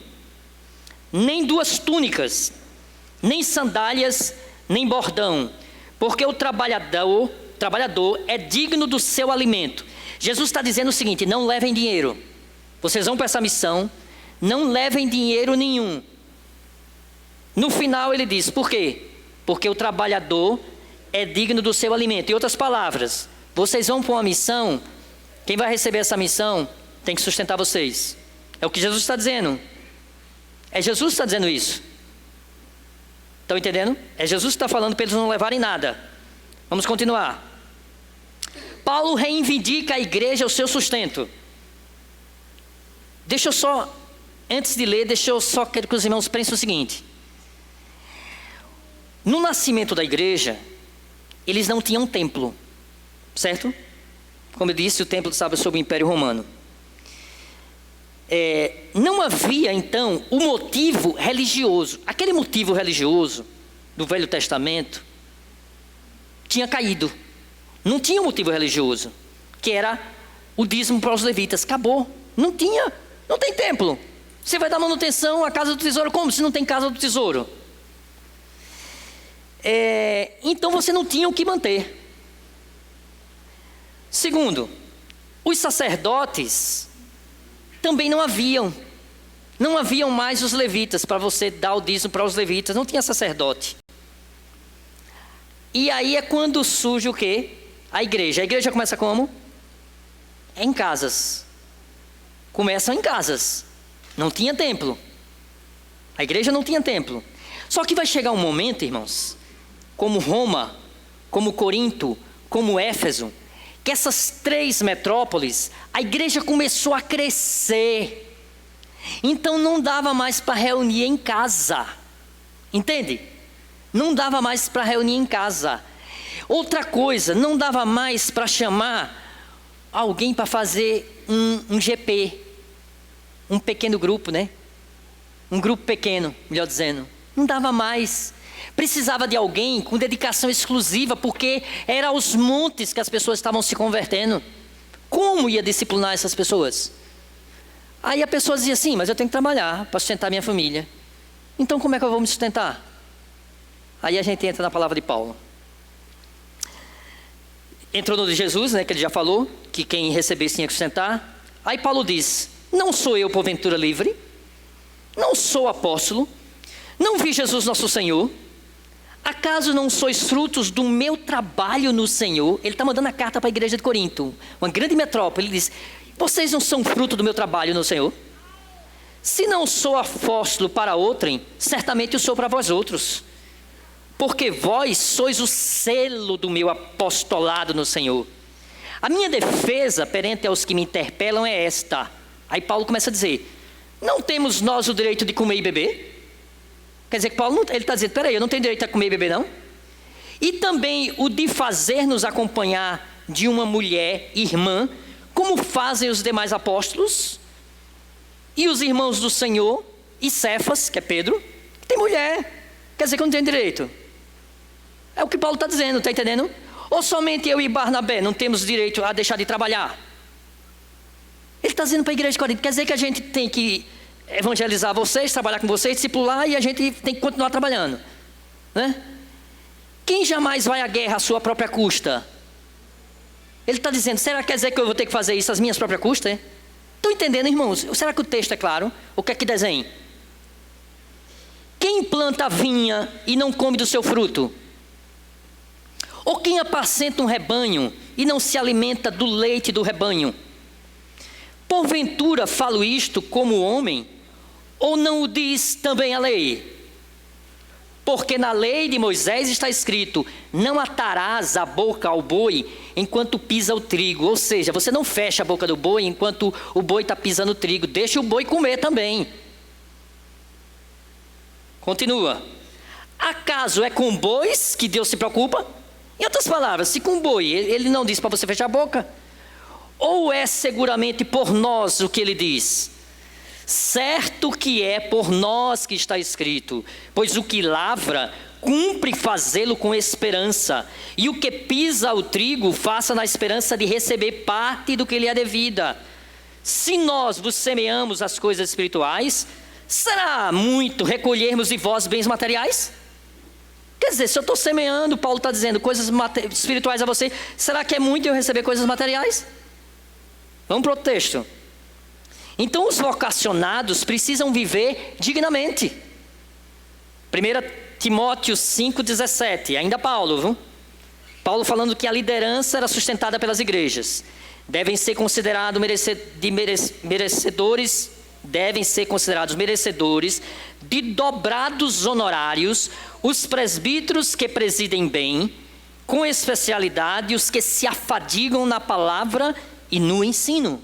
nem 2 túnicas, nem sandálias, nem bordão, porque o trabalhador é digno do seu alimento. Jesus está dizendo o seguinte, não levem dinheiro. Vocês vão para essa missão, não levem dinheiro nenhum. No final ele diz, por quê? Porque o trabalhador é digno do seu alimento. Em outras palavras, vocês vão para uma missão, quem vai receber essa missão tem que sustentar vocês. É o que Jesus está dizendo. É Jesus que está dizendo isso. Estão entendendo? É Jesus que está falando para eles não levarem nada. Vamos continuar. Paulo reivindica a igreja o seu sustento. Deixa eu só, antes de ler, quero que os irmãos pensem o seguinte. No nascimento da igreja, eles não tinham templo, certo? Como eu disse, o templo estava sob o Império Romano. Não havia, então, o motivo religioso. Aquele motivo religioso do Velho Testamento tinha caído. Não tinha um motivo religioso, que era o dízimo para os levitas. Acabou. Não tem templo. Você vai dar manutenção à casa do tesouro como se não tem casa do tesouro? Então você não tinha o que manter. Segundo, os sacerdotes também não haviam mais os levitas para você dar o dízimo para os levitas, não tinha sacerdote. E aí é quando surge o quê? A igreja começa como? Em casas. Começam em casas. Não tinha templo. A igreja não tinha templo. Só que vai chegar um momento, irmãos, como Roma, como Corinto, como Éfeso, que essas 3 metrópoles, a igreja começou a crescer. Então não dava mais para reunir em casa. Entende? Não dava mais para reunir em casa. Outra coisa, não dava mais para chamar alguém para fazer um GP. Um pequeno grupo, né? Um grupo pequeno, melhor dizendo. Não dava mais. Precisava de alguém com dedicação exclusiva, porque era aos montes que as pessoas estavam se convertendo. Como ia disciplinar essas pessoas? Aí a pessoa dizia assim, mas eu tenho que trabalhar para sustentar minha família. Então como é que eu vou me sustentar? Aí a gente entra na palavra de Paulo. Entrou no de Jesus, né, que ele já falou, que quem recebesse tinha que sustentar. Aí Paulo diz, não sou eu porventura livre? Não sou apóstolo? Não vi Jesus nosso Senhor? Acaso não sois frutos do meu trabalho no Senhor? Ele está mandando a carta para a igreja de Corinto, uma grande metrópole. Ele diz, vocês não são fruto do meu trabalho no Senhor? Se não sou apóstolo para outrem, certamente eu sou para vós outros. Porque vós sois o selo do meu apostolado no Senhor. A minha defesa perante aos que me interpelam é esta. Aí Paulo começa a dizer, não temos nós o direito de comer e beber? Quer dizer que Paulo, ele está dizendo, peraí, eu não tenho direito a comer e beber não? E também o de fazer-nos acompanhar de uma mulher irmã, como fazem os demais apóstolos, e os irmãos do Senhor, e Cefas, que é Pedro, que tem mulher, quer dizer que eu não tenho direito. É o que Paulo está dizendo, está entendendo? Ou somente eu e Barnabé não temos direito a deixar de trabalhar? Ele está dizendo para a igreja de Corinto, quer dizer que a gente tem que evangelizar vocês, trabalhar com vocês, discipular, e a gente tem que continuar trabalhando, né? Quem jamais vai à guerra à sua própria custa? Ele está dizendo, será que quer dizer que eu vou ter que fazer isso às minhas próprias custas? Estão entendendo, irmãos? Será que o texto é claro? O que é que desenha? Quem planta a vinha e não come do seu fruto? Ou quem apacenta um rebanho e não se alimenta do leite do rebanho? Porventura falo isto como homem, ou não o diz também a lei? Porque na lei de Moisés está escrito, não atarás a boca ao boi enquanto pisa o trigo. Ou seja, você não fecha a boca do boi enquanto o boi está pisando o trigo. Deixa o boi comer também. Continua. Acaso é com bois que Deus se preocupa? Em outras palavras, se com boi ele não diz para você fechar a boca, ou é seguramente por nós o que ele diz? Certo que é por nós que está escrito, pois o que lavra, cumpre fazê-lo com esperança, e o que pisa o trigo, faça na esperança de receber parte do que lhe é devida. Se nós vos semeamos as coisas espirituais, será muito recolhermos de vós bens materiais? Quer dizer, se eu estou semeando, Paulo está dizendo, coisas espirituais a você, será que é muito eu receber coisas materiais? Vamos para o texto. Então os vocacionados precisam viver dignamente. 1 Timóteo 5,17, ainda Paulo, viu? Paulo falando que a liderança era sustentada pelas igrejas. Devem ser considerados merecedores de dobrados honorários os presbíteros que presidem bem, com especialidade os que se afadigam na palavra e no ensino.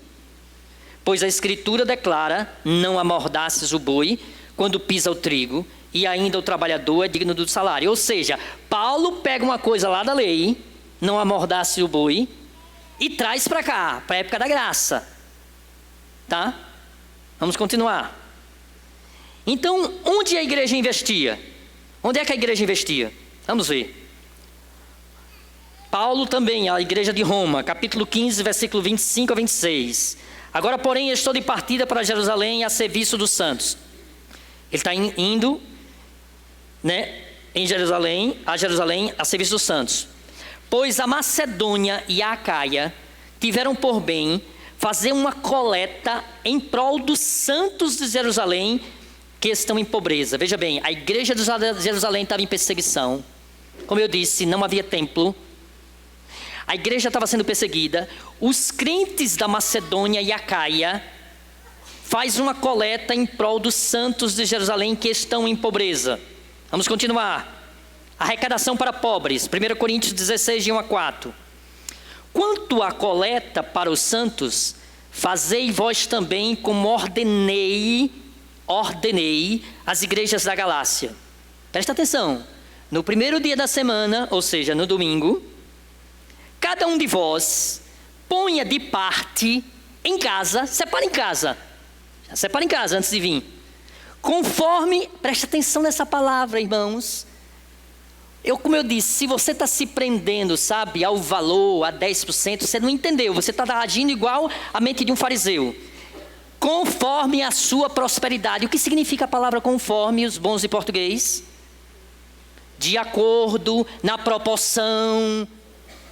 Pois a Escritura declara, não amordaces o boi quando pisa o trigo, e ainda o trabalhador é digno do salário. Ou seja, Paulo pega uma coisa lá da lei, não amordace o boi, e traz para cá, para a época da graça. Tá? Vamos continuar. Então, onde a igreja investia? Onde é que a igreja investia? Vamos ver. Paulo também, a igreja de Roma, capítulo 15, versículo 25 a 26. Agora, porém, estou de partida para Jerusalém a serviço dos santos. Ele está indo, né, a Jerusalém a serviço dos santos. Pois a Macedônia e a Acaia tiveram por bem fazer uma coleta em prol dos santos de Jerusalém que estão em pobreza. Veja bem, a igreja de Jerusalém estava em perseguição. Como eu disse, não havia templo. A igreja estava sendo perseguida. Os crentes da Macedônia e Acaia faz uma coleta em prol dos santos de Jerusalém que estão em pobreza. Vamos continuar. Arrecadação para pobres. 1 Coríntios 16, de 1 a 4. Quanto à coleta para os santos, fazei vós também como ordenei as igrejas da Galácia. Presta atenção. No primeiro dia da semana, ou seja, no domingo, cada um de vós ponha de parte em casa, separa em casa antes de vir, conforme, presta atenção nessa palavra, irmãos. Como eu disse, se você está se prendendo, sabe, ao valor, a 10%, você não entendeu, você está agindo igual a mente de um fariseu. Conforme a sua prosperidade. O que significa a palavra conforme, os bons de português? De acordo, na proporção,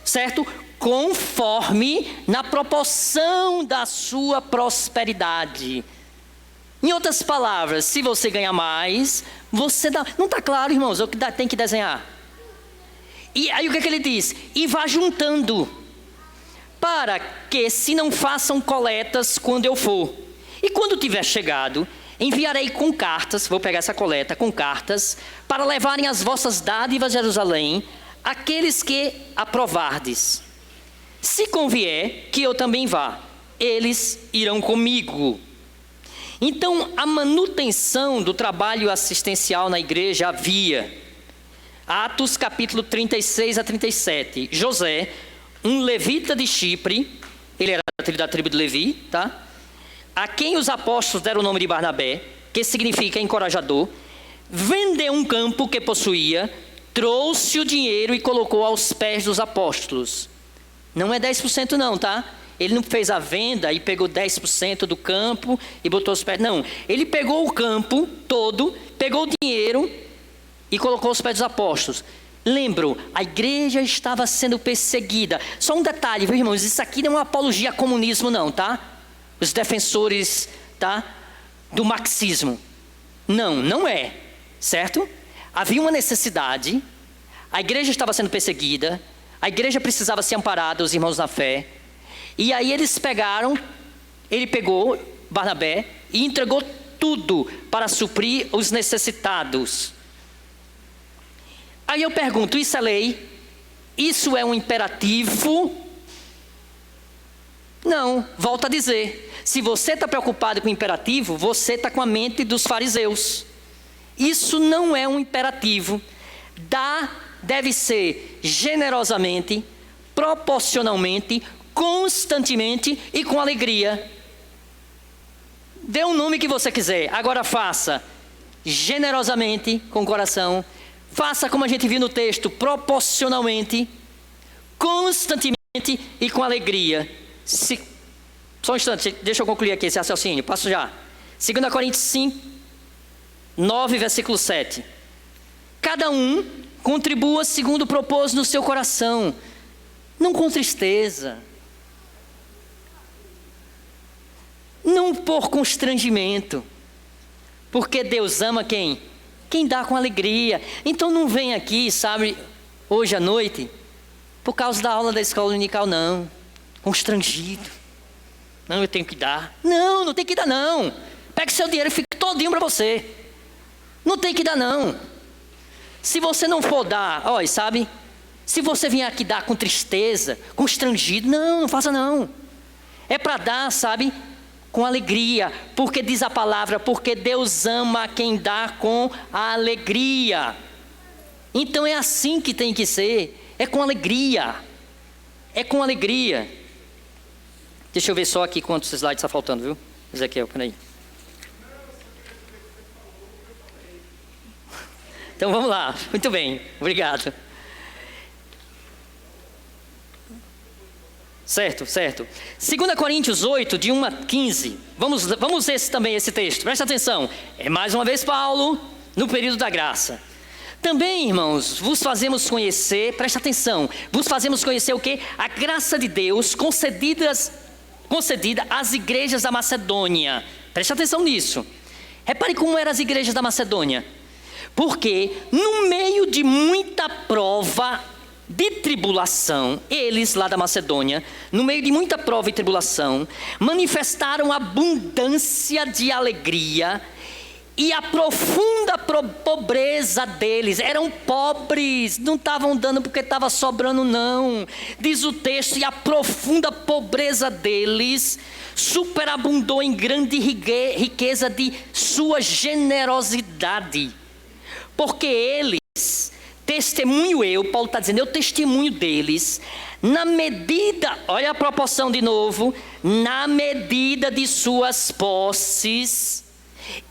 certo? Conforme na proporção da sua prosperidade. Em outras palavras, se você ganha mais, você dá. Não está claro, irmãos, é o que tem que desenhar. E aí o que ele diz? E vá juntando, para que se não façam coletas quando eu for. E quando tiver chegado, enviarei com cartas, vou pegar essa coleta com cartas, para levarem as vossas dádivas a Jerusalém, aqueles que aprovardes. Se convier que eu também vá, eles irão comigo. Então, a manutenção do trabalho assistencial na igreja havia. Atos capítulo 36 a 37. José, um levita de Chipre, ele era da tribo de Levi, tá? A quem os apóstolos deram o nome de Barnabé, que significa encorajador, vendeu um campo que possuía, trouxe o dinheiro e colocou aos pés dos apóstolos. Não é 10% não, tá? Ele não fez a venda e pegou 10% do campo e botou aos pés. Não, ele pegou o campo todo, pegou o dinheiro e colocou aos pés dos apóstolos. Lembro, a igreja estava sendo perseguida. Só um detalhe, viu, irmãos? Isso aqui não é uma apologia ao comunismo não, tá? Os defensores, tá, do marxismo. Não, não é, certo? Havia uma necessidade, a igreja estava sendo perseguida, a igreja precisava ser amparada, os irmãos na fé. E aí ele pegou Barnabé e entregou tudo para suprir os necessitados. Aí eu pergunto, isso é lei? Isso é um imperativo? Não, volto a dizer. Se você está preocupado com o imperativo, você está com a mente dos fariseus. Isso não é um imperativo. Deve ser generosamente, proporcionalmente, constantemente e com alegria. Dê o nome que você quiser. Agora faça generosamente, com o coração. Faça como a gente viu no texto, proporcionalmente, constantemente e com alegria. Só um instante, deixa eu concluir aqui esse raciocínio, passo já. 2 Coríntios 5, 9, versículo 7. Cada um contribua segundo o propósito no seu coração, não com tristeza, não por constrangimento, porque Deus ama quem? Quem dá com alegria. Então não vem aqui, sabe, hoje à noite, por causa da aula da escola dominical, não, constrangido. Não, eu tenho que dar. Não, não tem que dar não. Pegue seu dinheiro e fique todinho para você. Não tem que dar não. Se você não for dar, olha, sabe? Se você vier aqui dar com tristeza, constrangido, não faça não. É para dar, sabe? Com alegria. Porque diz a palavra, porque Deus ama quem dá com alegria. Então é assim que tem que ser. É com alegria. É com alegria. Deixa eu ver só aqui quantos slides está faltando, viu? Ezequiel, peraí. Então vamos lá. Muito bem, obrigado. Certo. 2 Coríntios 8, de 1 a 15. Vamos ver também esse texto. Presta atenção. É mais uma vez Paulo, no período da graça. Também, irmãos, vos fazemos conhecer, presta atenção, vos fazemos conhecer o quê? A graça de Deus concedida às igrejas da Macedônia. Preste atenção nisso. Repare como eram as igrejas da Macedônia. Porque no meio de muita prova de tribulação, eles lá da Macedônia, no meio de muita prova e tribulação, manifestaram abundância de alegria e a profunda pobreza deles. Eram pobres, não estavam dando porque estava sobrando não. Diz o texto, e a profunda pobreza deles superabundou em grande riqueza de sua generosidade. Porque eles, Paulo está dizendo, eu testemunho deles, na medida, olha a proporção de novo, na medida de suas posses,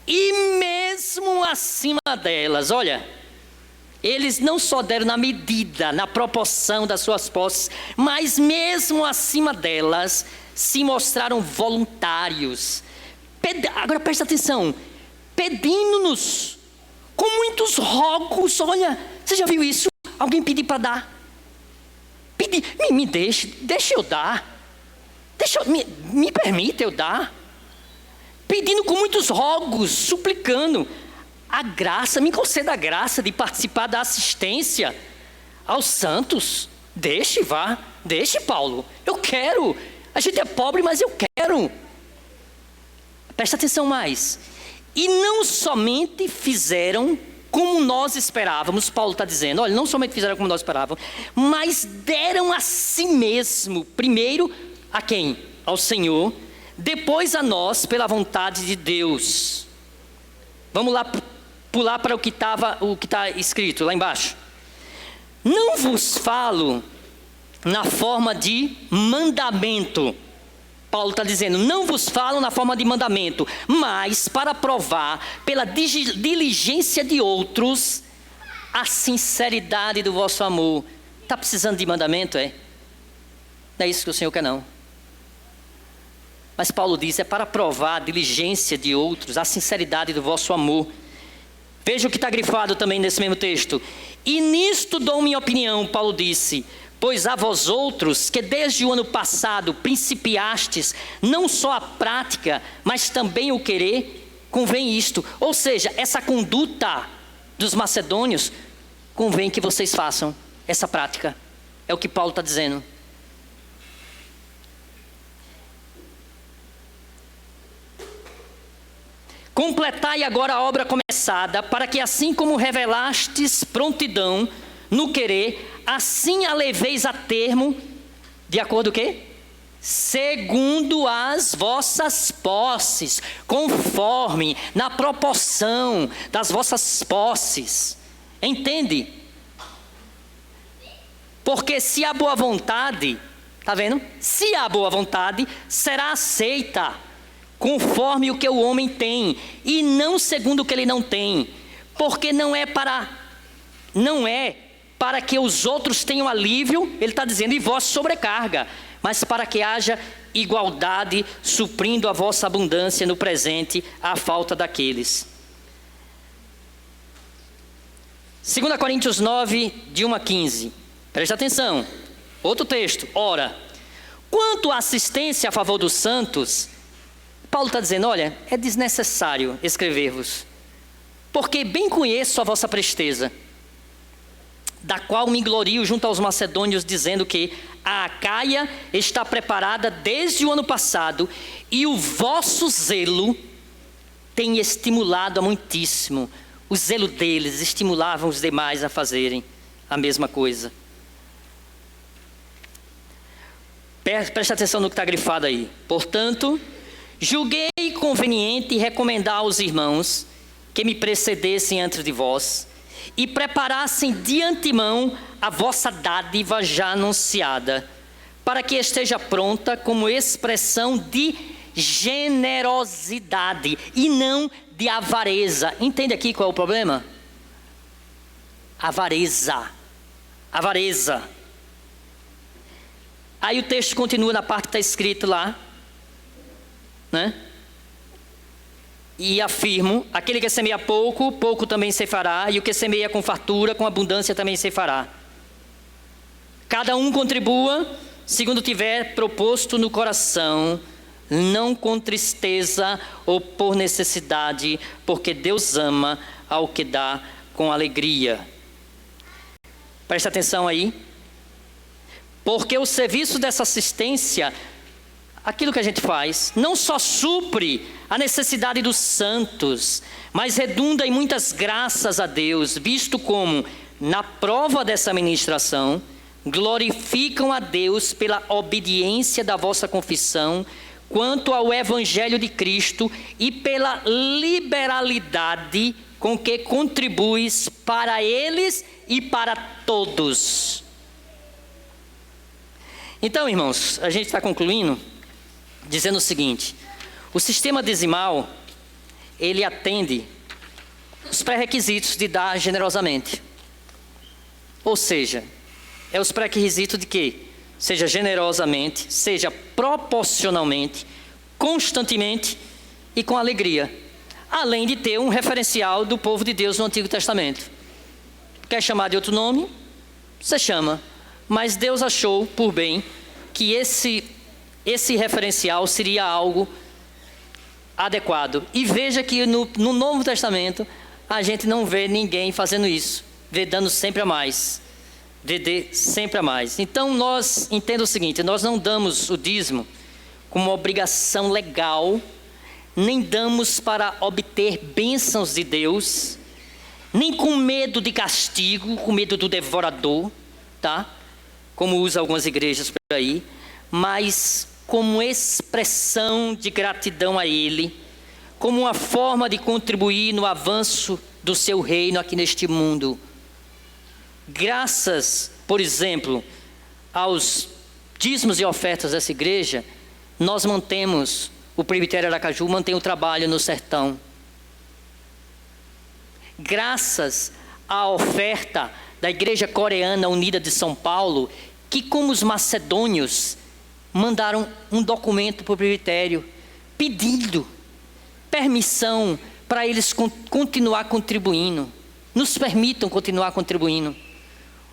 e mesmo acima delas, olha, eles não só deram na medida, na proporção das suas posses, mas mesmo acima delas, se mostraram voluntários. Agora presta atenção, pedindo-nos, com muitos rogos, olha, você já viu isso? Alguém pedir para dar? Me deixa eu dar. Me permita eu dar. Pedindo com muitos rogos, suplicando a graça, me conceda a graça de participar da assistência aos santos. Deixe Paulo, eu quero. A gente é pobre, mas eu quero. Presta atenção mais. E não somente fizeram como nós esperávamos, Paulo está dizendo, olha, não somente fizeram como nós esperávamos, mas deram a si mesmo, primeiro a quem? Ao Senhor, depois a nós pela vontade de Deus. Vamos lá pular para o que está escrito lá embaixo. Não vos falo na forma de mandamento. Paulo está dizendo, não vos falo na forma de mandamento, mas para provar pela diligência de outros a sinceridade do vosso amor. Está precisando de mandamento, é? Não é isso que o Senhor quer, não. Mas Paulo diz, é para provar a diligência de outros, a sinceridade do vosso amor. Veja o que está grifado também nesse mesmo texto. E nisto dou minha opinião, Paulo disse, pois a vós outros, que desde o ano passado principiastes, não só a prática, mas também o querer, convém isto. Ou seja, essa conduta dos macedônios, convém que vocês façam essa prática. É o que Paulo está dizendo. Completai agora a obra começada, para que assim como revelastes prontidão no querer, assim a leveis a termo, de acordo com o quê? Segundo as vossas posses, conforme, na proporção das vossas posses. Entende? Porque se há boa vontade, está vendo? Se há boa vontade, será aceita, conforme o que o homem tem, e não segundo o que ele não tem. Porque não é para que os outros tenham alívio, ele está dizendo, e vós sobrecarga, mas para que haja igualdade, suprindo a vossa abundância no presente, a falta daqueles. 2 Coríntios 9, de 1 a 15. Preste atenção. Outro texto. Ora, quanto à assistência a favor dos santos, Paulo está dizendo, olha, é desnecessário escrever-vos, porque bem conheço a vossa presteza, da qual me glorio junto aos macedônios, dizendo que a Acaia está preparada desde o ano passado, e o vosso zelo tem estimulado a muitíssimo. O zelo deles estimulava os demais a fazerem a mesma coisa. Preste atenção no que está grifado aí. Portanto, julguei conveniente recomendar aos irmãos que me precedessem antes de vós e preparassem de antemão a vossa dádiva já anunciada, para que esteja pronta como expressão de generosidade e não de avareza. Entende aqui qual é o problema? Avareza. Aí o texto continua na parte que está escrito lá, né? E afirmo, aquele que semeia pouco, pouco também ceifará, e o que semeia com fartura, com abundância também ceifará. Cada um contribua, segundo tiver proposto no coração, não com tristeza ou por necessidade, porque Deus ama ao que dá com alegria. Preste atenção aí. Porque o serviço dessa assistência, aquilo que a gente faz, não só supre a necessidade dos santos, mas redunda em muitas graças a Deus, visto como, na prova dessa ministração, glorificam a Deus pela obediência da vossa confissão, quanto ao Evangelho de Cristo e pela liberalidade com que contribuis para eles e para todos. Então, irmãos, a gente está concluindo dizendo o seguinte: o sistema dizimal, ele atende os pré-requisitos de dar generosamente. Ou seja, é os pré-requisitos de que seja generosamente, seja proporcionalmente, constantemente e com alegria. Além de ter um referencial do povo de Deus no Antigo Testamento. Quer chamar de outro nome? Você chama. Mas Deus achou por bem que esse referencial seria algo adequado. E veja que no Novo Testamento a gente não vê ninguém fazendo isso. Vê dando sempre a mais. Vê sempre a mais. Então nós entendemos o seguinte: nós não damos o dízimo como uma obrigação legal, nem damos para obter bênçãos de Deus, nem com medo de castigo, com medo do devorador, tá? Como usa algumas igrejas por aí, mas como expressão de gratidão a Ele, como uma forma de contribuir no avanço do seu reino aqui neste mundo. Graças, por exemplo, aos dízimos e ofertas dessa igreja, nós mantemos, o Presbitério Aracaju mantém o trabalho no sertão. Graças à oferta da Igreja Coreana Unida de São Paulo, que como os macedônios, mandaram um documento para o presbitério, pedindo permissão para eles continuar contribuindo. Nos permitam continuar contribuindo.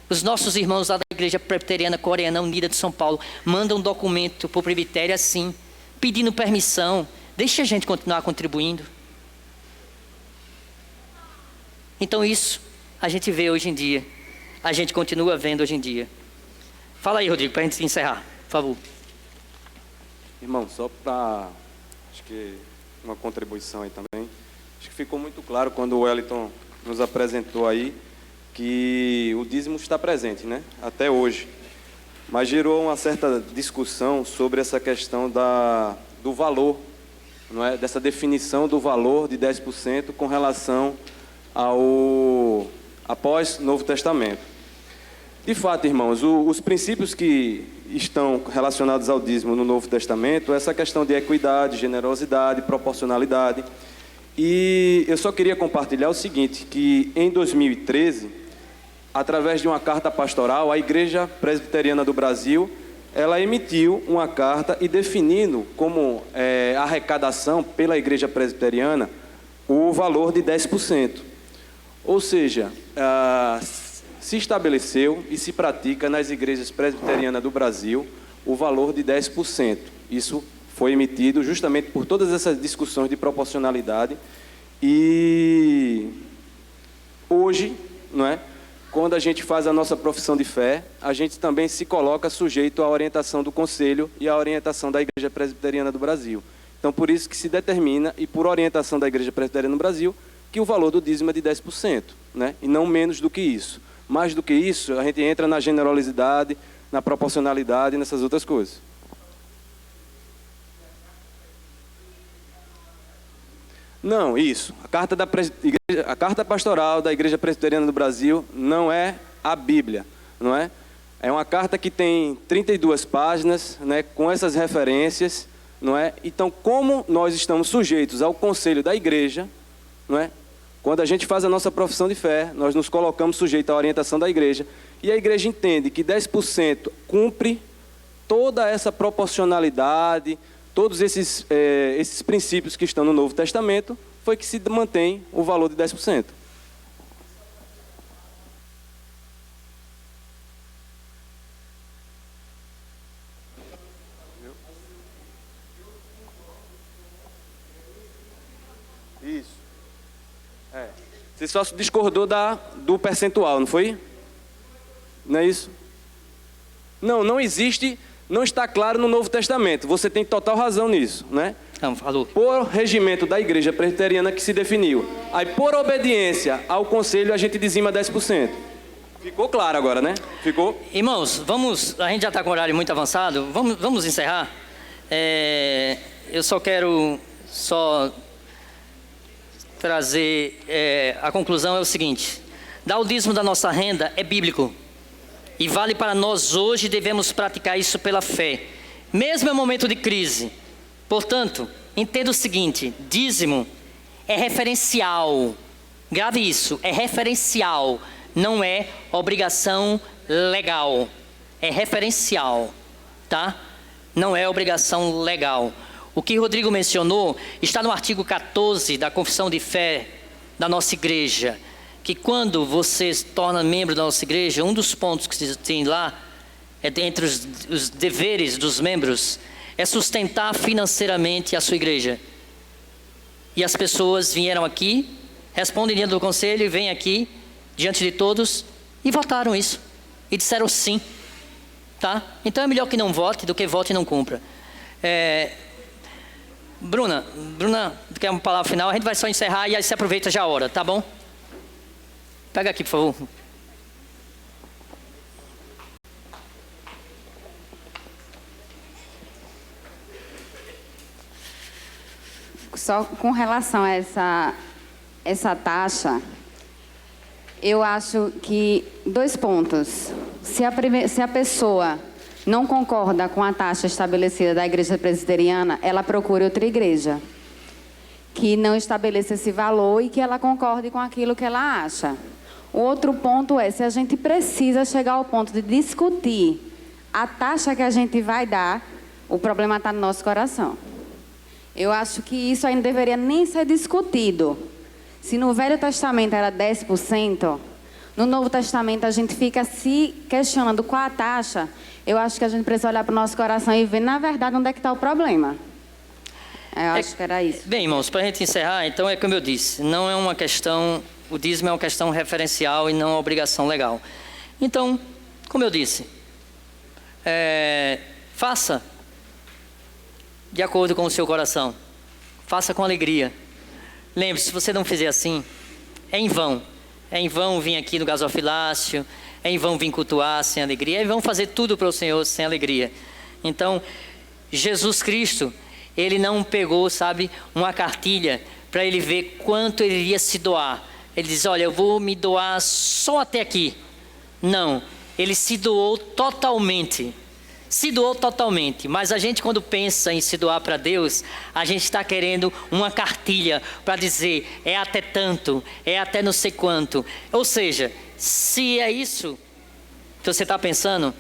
Os nossos irmãos lá da Igreja Presbiteriana Coreana Unida de São Paulo mandam um documento para o presbitério assim, pedindo permissão. Deixa a gente continuar contribuindo. Então isso a gente vê hoje em dia. A gente continua vendo hoje em dia. Fala aí, Rodrigo, para a gente encerrar, por favor. Irmão, só para, acho que uma contribuição aí também. Acho que ficou muito claro quando o Wellington nos apresentou aí que o dízimo está presente, né? Até hoje. Mas gerou uma certa discussão sobre essa questão do valor, não é? Dessa definição do valor de 10% com relação ao após Novo Testamento. De fato, irmãos, os princípios que estão relacionados ao dízimo no Novo Testamento, essa questão de equidade, generosidade, proporcionalidade. E eu só queria compartilhar o seguinte, que em 2013, através de uma carta pastoral, a Igreja Presbiteriana do Brasil, ela emitiu uma carta e definindo como arrecadação pela Igreja Presbiteriana o valor de 10%. Ou seja, se estabeleceu e se pratica nas igrejas presbiterianas do Brasil o valor de 10%. Isso foi emitido justamente por todas essas discussões de proporcionalidade. E hoje, não é? Quando a gente faz a nossa profissão de fé, a gente também se coloca sujeito à orientação do Conselho e à orientação da Igreja Presbiteriana do Brasil. Então, por isso que se determina, e por orientação da Igreja Presbiteriana do Brasil, que o valor do dízimo é de 10%, né? E não menos do que isso. Mais do que isso, a gente entra na generosidade, na proporcionalidade e nessas outras coisas. Não, isso. A carta pastoral da Igreja Presbiteriana do Brasil não é a Bíblia, não é? É uma carta que tem 32 páginas, né, com essas referências, não é? Então, como nós estamos sujeitos ao conselho da igreja, não é? Quando a gente faz a nossa profissão de fé, nós nos colocamos sujeitos à orientação da igreja, e a igreja entende que 10% cumpre toda essa proporcionalidade, todos esses princípios que estão no Novo Testamento, foi que se mantém o valor de 10%. Isso. Você só discordou do percentual, não foi? Não é isso? Não existe, não está claro no Novo Testamento. Você tem total razão nisso, né? Não, falou. Por regimento da Igreja Presbiteriana que se definiu. Aí, por obediência ao Conselho, a gente dizima 10%. Ficou claro agora, né? Ficou? Irmãos, a gente já está com o horário muito avançado, vamos encerrar. Eu só quero trazer a conclusão é o seguinte: dar o dízimo da nossa renda é bíblico e vale para nós hoje. Devemos praticar isso pela fé, mesmo em momento de crise. Portanto, entenda o seguinte: dízimo é referencial. Grave isso, é referencial, não é obrigação legal. É referencial, tá? Não é obrigação legal. O que Rodrigo mencionou está no artigo 14 da Confissão de Fé da nossa igreja, que quando você se torna membro da nossa igreja, um dos pontos que tem lá, entre os deveres dos membros, é sustentar financeiramente a sua igreja. E as pessoas vieram aqui, respondem diante do conselho e vêm aqui, diante de todos, e votaram isso. E disseram sim. Tá? Então é melhor que não vote do que vote e não cumpra. Bruna, quer uma palavra final? A gente vai só encerrar e aí você aproveita já a hora, tá bom? Pega aqui, por favor. Só com relação a essa taxa, eu acho que 2 pontos. Se a pessoa não concorda com a taxa estabelecida da igreja presbiteriana, ela procure outra igreja que não estabeleça esse valor e que ela concorde com aquilo que ela acha. O outro ponto é, se a gente precisa chegar ao ponto de discutir a taxa que a gente vai dar, o problema está no nosso coração. Eu acho que isso ainda deveria nem ser discutido. Se no Velho Testamento era 10%, no Novo Testamento a gente fica se questionando qual a taxa. Eu acho que a gente precisa olhar para o nosso coração e ver, na verdade, onde é que está o problema. Eu acho que era isso. Bem, irmãos, para a gente encerrar, então é como eu disse, não é uma questão, o dízimo é uma questão referencial e não uma obrigação legal. Então, como eu disse, faça de acordo com o seu coração, faça com alegria. Lembre-se, se você não fizer assim, é em vão. É em vão vir aqui no gasofilácio, é em vão vir cultuar sem alegria, é em vão fazer tudo para o Senhor sem alegria. Então, Jesus Cristo, Ele não pegou, sabe, uma cartilha para Ele ver quanto Ele iria se doar. Ele diz, olha, eu vou me doar só até aqui. Não, Ele se doou totalmente. Se doou totalmente, mas a gente quando pensa em se doar para Deus, a gente está querendo uma cartilha para dizer, é até tanto, é até não sei quanto. Ou seja, se é isso que você está pensando,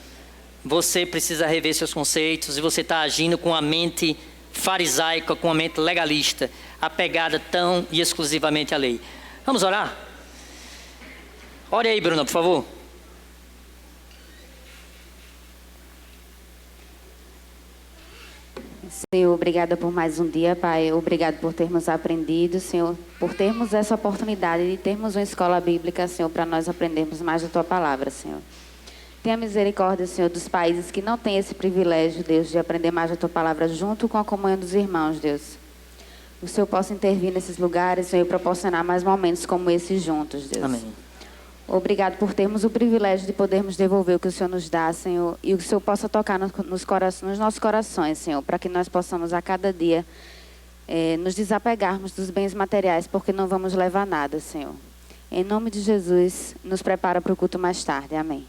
você precisa rever seus conceitos e você está agindo com a mente farisaica, com a mente legalista, apegada tão e exclusivamente à lei. Vamos orar? Ore aí, Bruno, por favor. Senhor, obrigada por mais um dia, Pai. Obrigado por termos aprendido, Senhor, por termos essa oportunidade de termos uma escola bíblica, Senhor, para nós aprendermos mais da Tua palavra, Senhor. Tenha misericórdia, Senhor, dos países que não têm esse privilégio, Deus, de aprender mais da Tua palavra junto com a comunhão dos irmãos, Deus. O Senhor possa intervir nesses lugares, Senhor, e proporcionar mais momentos como esses juntos, Deus. Amém. Obrigado por termos o privilégio de podermos devolver o que o Senhor nos dá, Senhor, e o Senhor possa tocar nos nossos corações, Senhor, para que nós possamos a cada dia nos desapegarmos dos bens materiais, porque não vamos levar nada, Senhor. Em nome de Jesus, nos prepara para o culto mais tarde. Amém.